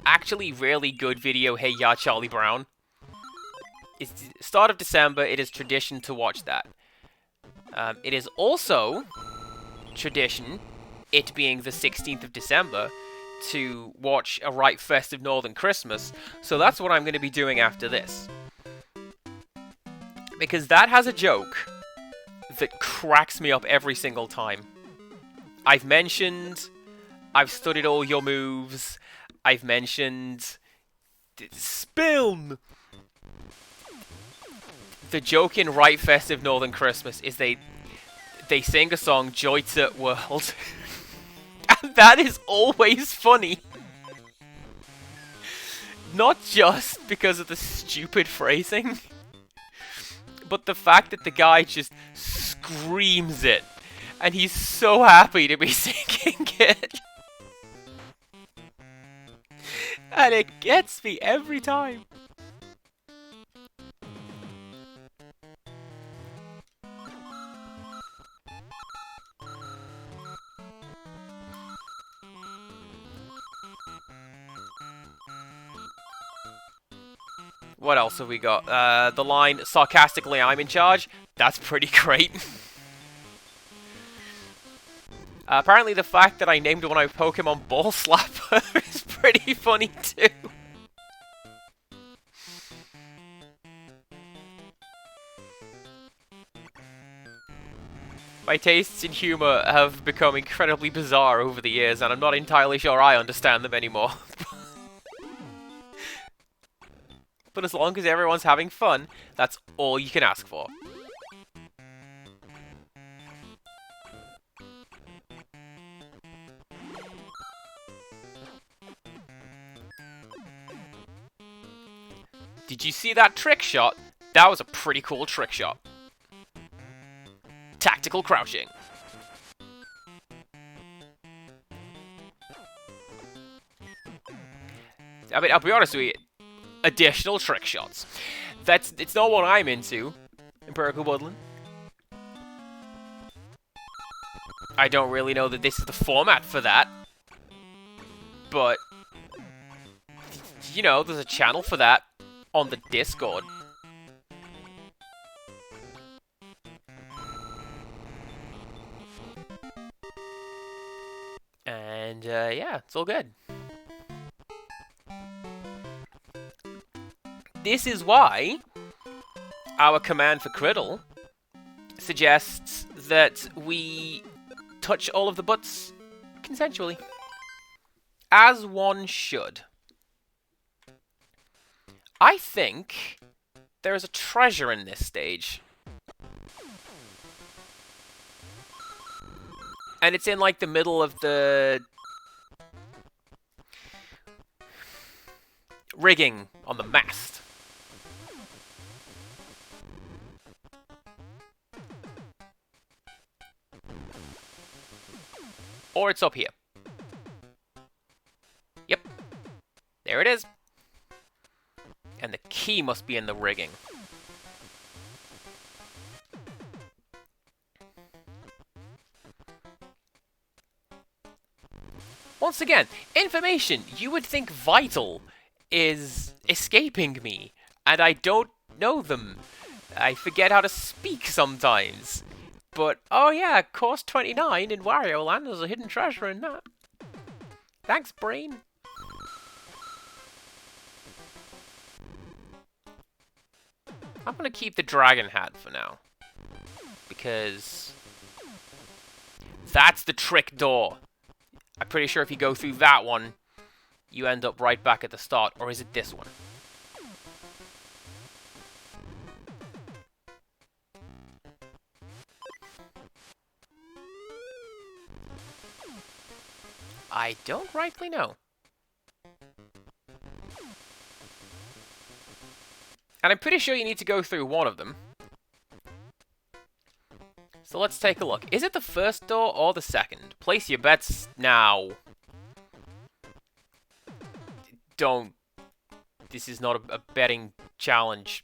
S1: actually really good video Hey Ya Charlie Brown. It's the start of December, it is tradition to watch that. It is also tradition, it being the 16th of December, to watch A Right Festive Northern Christmas, so that's what I'm going to be doing after this. Because that has a joke that cracks me up every single time. I've studied all your moves. I've mentioned Spiln. The joke in Right Festive Northern Christmas is they sing a song, Joy to World. And that is always funny. Not just because of the stupid phrasing, but the fact that the guy just screams it. And he's so happy to be singing it. And it gets me every time. What else have we got? The line, sarcastically, I'm in charge. That's pretty great. Apparently the fact that I named one of my Pokemon Ball Slapper is pretty funny too. My tastes in humor have become incredibly bizarre over the years, and I'm not entirely sure I understand them anymore. But as long as everyone's having fun, that's all you can ask for. Did you see that trick shot? That was a pretty cool trick shot. Tactical crouching. I mean, I'll be honest with you. Additional trick shots. It's not what I'm into. Empirical Woodland. I don't really know that this is the format for that. But, you know, there's a channel for that on the Discord. And, yeah, it's all good. This is why our command for Criddle suggests that we touch all of the butts consensually. As one should. I think there is a treasure in this stage. And it's in, like, the middle of the rigging on the mast. Or it's up here. Yep. There it is. And the key must be in the rigging. Once again, information you would think vital is escaping me, and I don't know them. I forget how to speak sometimes. But, oh yeah, course 29 in Wario Land, there's a hidden treasure in that. Thanks, brain. I'm gonna keep the dragon hat for now. Because that's the trick door. I'm pretty sure if you go through that one, you end up right back at the start. Or is it this one? I don't rightly know. And I'm pretty sure you need to go through one of them. So let's take a look. Is it the first door or the second? Place your bets now. Don't. This is not a betting challenge.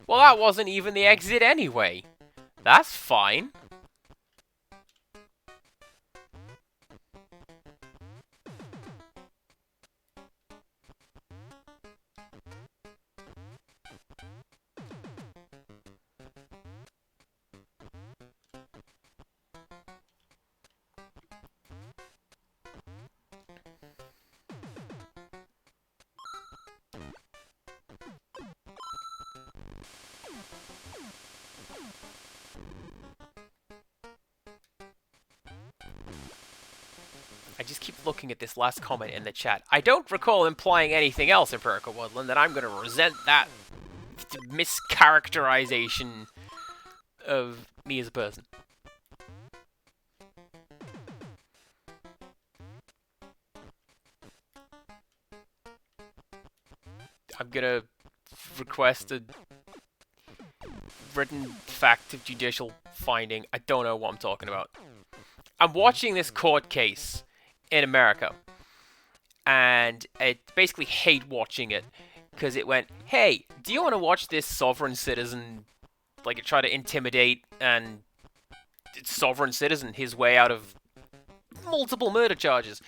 S1: Well, that wasn't even the exit anyway. That's fine. I just keep looking at this last comment in the chat. I don't recall implying anything else, Empirical Woodland, and I'm going to resent that mischaracterization of me as a person. I'm going to request a written fact of judicial finding. I don't know what I'm talking about. I'm watching this court case in America, and I basically hate watching it because it went, hey, do you want to watch this sovereign citizen like try to intimidate and sovereign citizen his way out of multiple murder charges?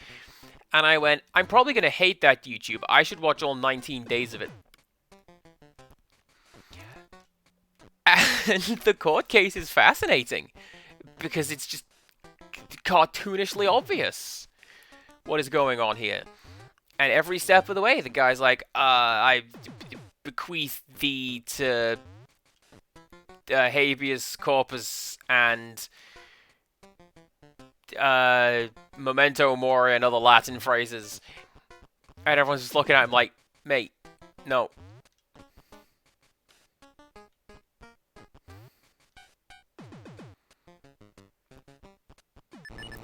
S1: And I went, I'm probably going to hate that YouTube. I should watch all 19 days of it. And the court case is fascinating because it's just cartoonishly obvious what is going on here. And every step of the way, the guy's like, I bequeath thee to habeas corpus and memento mori and other Latin phrases. And everyone's just looking at him like, mate, no.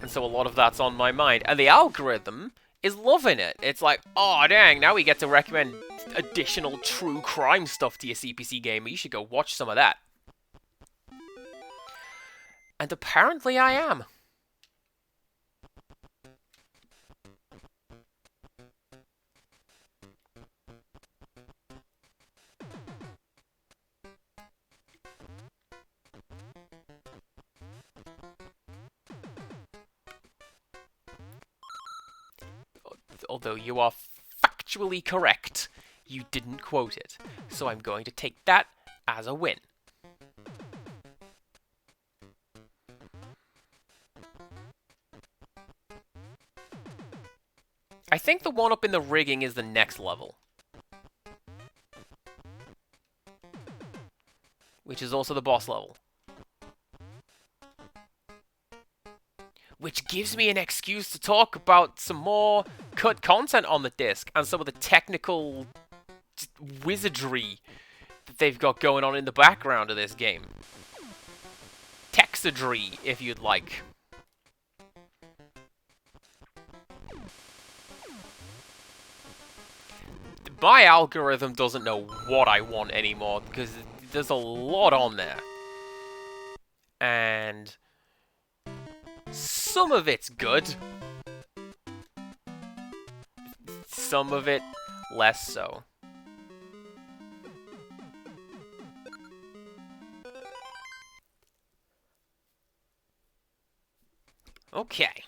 S1: And so a lot of that's on my mind. And the algorithm is loving it. It's like, oh dang, now we get to recommend additional true crime stuff to your CPC gamer. You should go watch some of that. And apparently I am. Although you are factually correct, you didn't quote it. So I'm going to take that as a win. I think the one up in the rigging is the next level. Which is also the boss level. Which gives me an excuse to talk about some more cut content on the disc and some of the technical wizardry that they've got going on in the background of this game. Texadry, if you'd like. My algorithm doesn't know what I want anymore because there's a lot on there. And some of it's good. Some of it less so. Okay.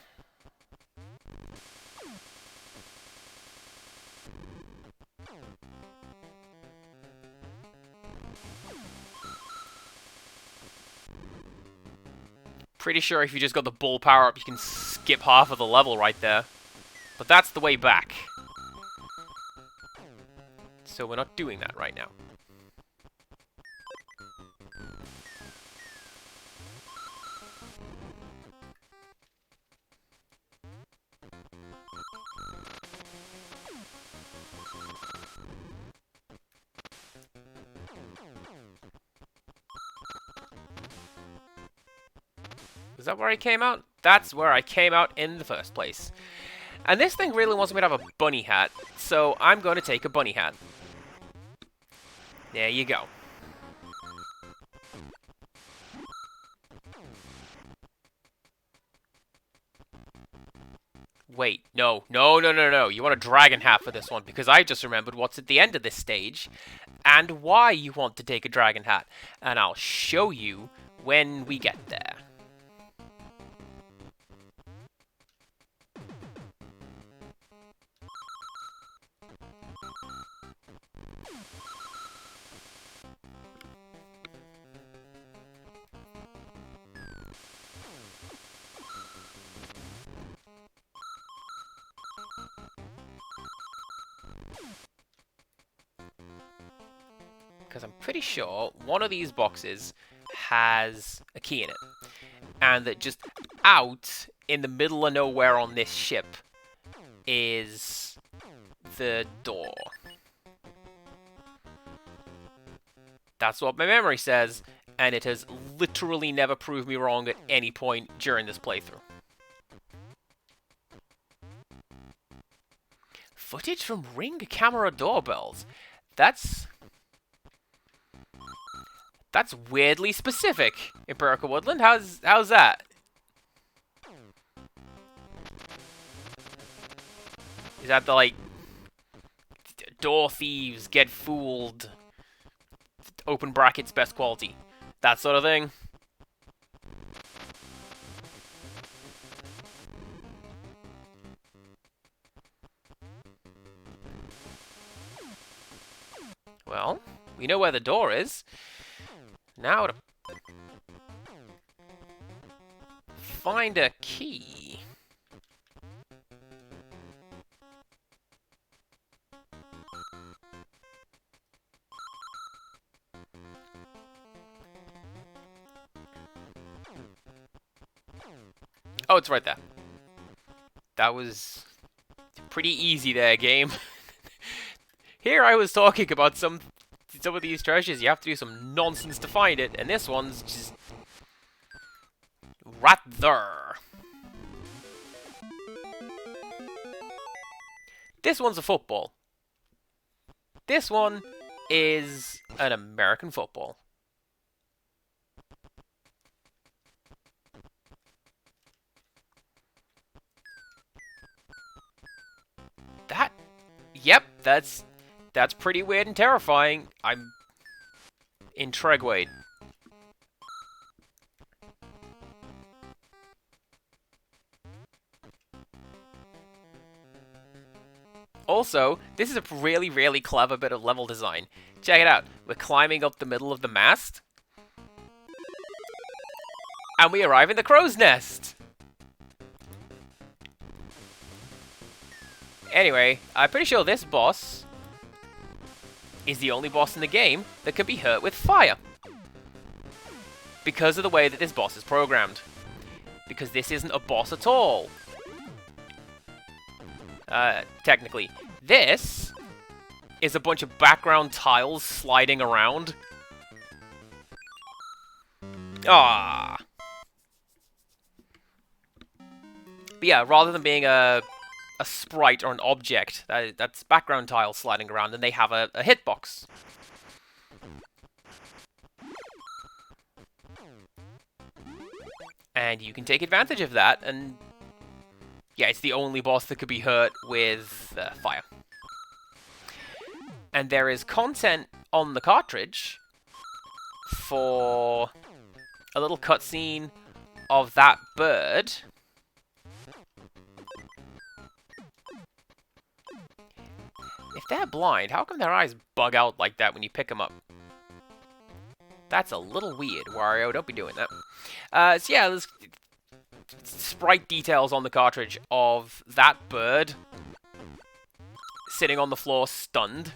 S1: Pretty sure if you just got the bull power up, you can skip half of the level right there. But that's the way back. So we're not doing that right now. Is that where I came out? That's where I came out in the first place. And this thing really wants me to have a bunny hat, so I'm going to take a bunny hat. There you go. Wait, no. You want a dragon hat for this one, because I just remembered what's at the end of this stage, and why you want to take a dragon hat. And I'll show you when we get there. Because I'm pretty sure one of these boxes has a key in it. And that just out in the middle of nowhere on this ship is the door. That's what my memory says, and it has literally never proved me wrong at any point during this playthrough. Footage from Ring camera doorbells. That's weirdly specific, Empirical Woodland. How's that? Is that the, like, door thieves get fooled, open brackets, best quality, that sort of thing? Well, we know where the door is. Now to find a key. Oh, it's right there. That was pretty easy there, game. Here I was talking about some of these treasures, you have to do some nonsense to find it, and this one's just right there. This one's a football. This one is an American football. Yep, that's pretty weird and terrifying. I'm intrigued. Also, this is a really, really clever bit of level design. Check it out. We're climbing up the middle of the mast. And we arrive in the crow's nest. Anyway, I'm pretty sure this boss is the only boss in the game that can be hurt with fire. Because of the way that this boss is programmed. Because this isn't a boss at all. Technically. This is a bunch of background tiles sliding around. Ah. But yeah, rather than being a sprite or an object, that's background tiles sliding around, and they have a hitbox. And you can take advantage of that, and yeah, it's the only boss that could be hurt with fire. And there is content on the cartridge for a little cutscene of that bird. If they're blind, how come their eyes bug out like that when you pick them up? That's a little weird, Wario. Don't be doing that. So yeah, there's sprite details on the cartridge of that bird sitting on the floor, stunned.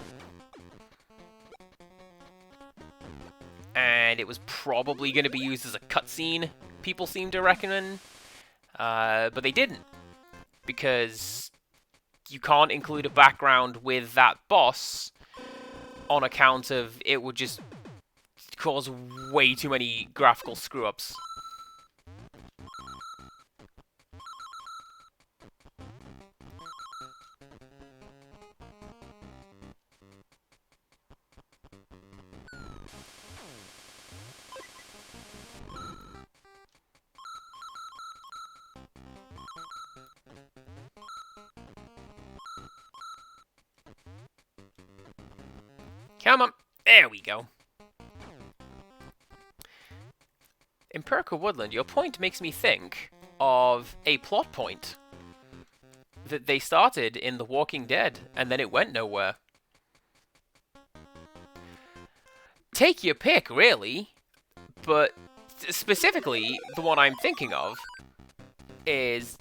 S1: And it was probably going to be used as a cutscene, people seem to reckon. But they didn't. Because you can't include a background with that boss on account of it would just cause way too many graphical screw-ups. Come on. There we go. Empirical Woodland, your point makes me think of a plot point that they started in The Walking Dead, and then it went nowhere. Take your pick, really, but specifically, the one I'm thinking of is,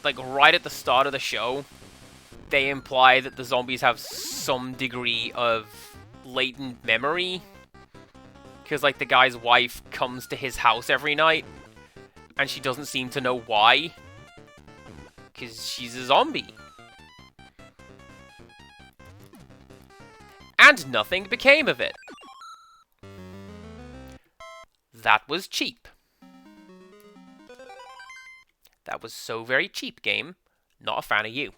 S1: like, right at the start of the show, they imply that the zombies have some degree of latent memory, Because, like, the guy's wife comes to his house every night, and she doesn't seem to know why. Because she's a zombie. And nothing became of it. That was cheap. That was so very cheap, game. Not a fan of you.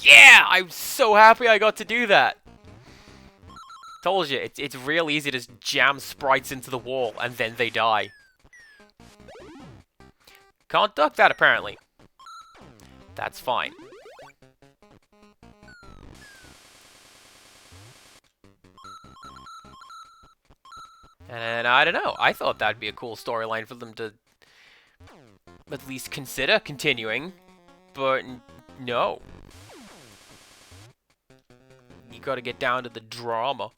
S1: Yeah! I'm so happy I got to do that! Told you, it's real easy to just jam sprites into the wall and then they die. Can't duck that, apparently. That's fine. And I don't know, I thought that'd be a cool storyline for them to at least consider continuing, but no. You gotta get down to the drama.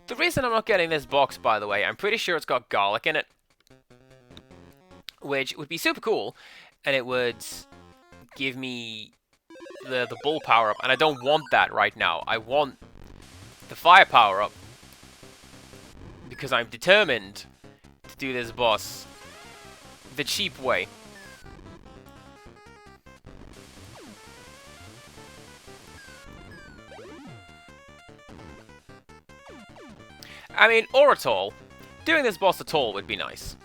S1: The reason I'm not getting this box, by the way, I'm pretty sure it's got garlic in it. Which would be super cool, and it would give me the bull power-up, and I don't want that right now. I want the fire power-up, because I'm determined to do this boss the cheap way. I mean, or at all. Doing this boss at all would be nice.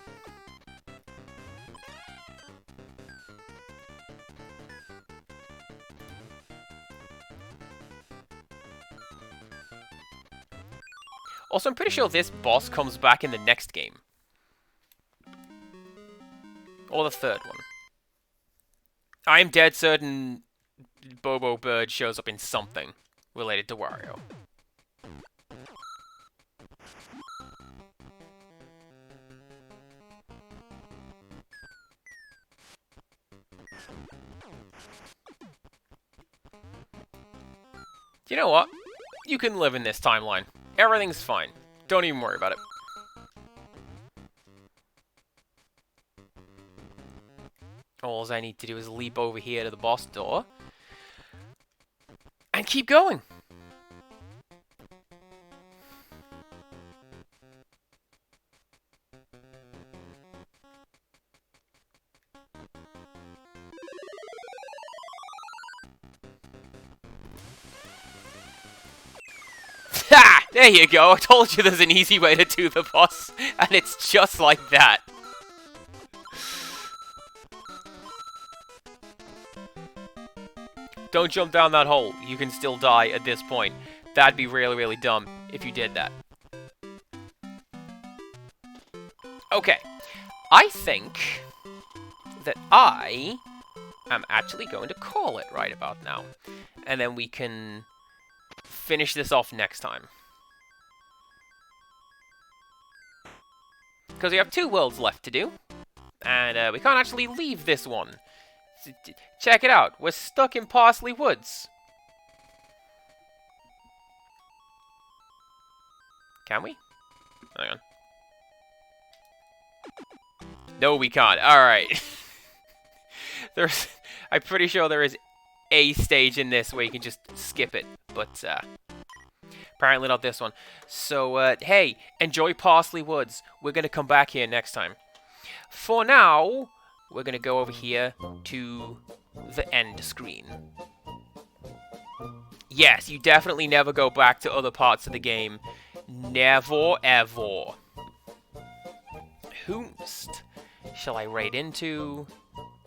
S1: Also, I'm pretty sure this boss comes back in the next game. Or the third one. I'm dead certain Bobo Bird shows up in something related to Wario. You know what? You can live in this timeline. Everything's fine. Don't even worry about it. All I need to do is leap over here to the boss door. And keep going. Ha! There you go. I told you there's an easy way to do the boss. And it's just like that. Don't jump down that hole. You can still die at this point. That'd be really, really dumb if you did that. Okay. I think that I am actually going to call it right about now. And then we can finish this off next time. Because we have 2 worlds left to do. And we can't actually leave this one. Check it out. We're stuck in Parsley Woods. Can we? Hang on. No, we can't. Alright. I'm pretty sure there is a stage in this where you can just skip it. But, apparently not this one. So, hey, enjoy Parsley Woods. We're going to come back here next time. For now, we're going to go over here to the end screen. Yes, you definitely never go back to other parts of the game. Never, ever. Whomst shall I raid into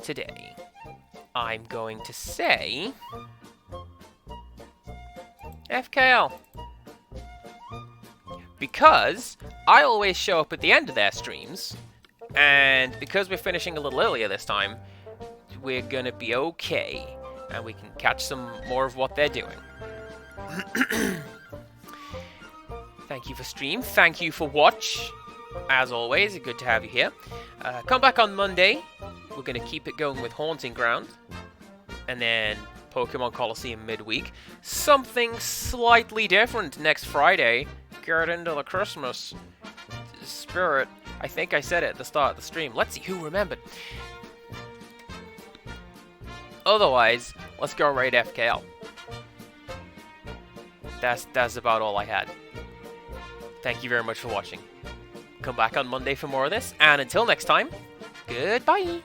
S1: today? I'm going to say FKL. Because I always show up at the end of their streams, and because we're finishing a little earlier this time, we're gonna be okay, and we can catch some more of what they're doing. Thank you for stream, thank you for watch. As always, good to have you here. Come back on Monday. We're gonna keep it going with Haunting Ground, and then Pokemon Coliseum midweek. Something slightly different next Friday. Get into the Christmas spirit. I think I said it at the start of the stream. Let's see who remembered. Otherwise, let's go raid FKL. That's about all I had. Thank you very much for watching. Come back on Monday for more of this, and until next time, goodbye!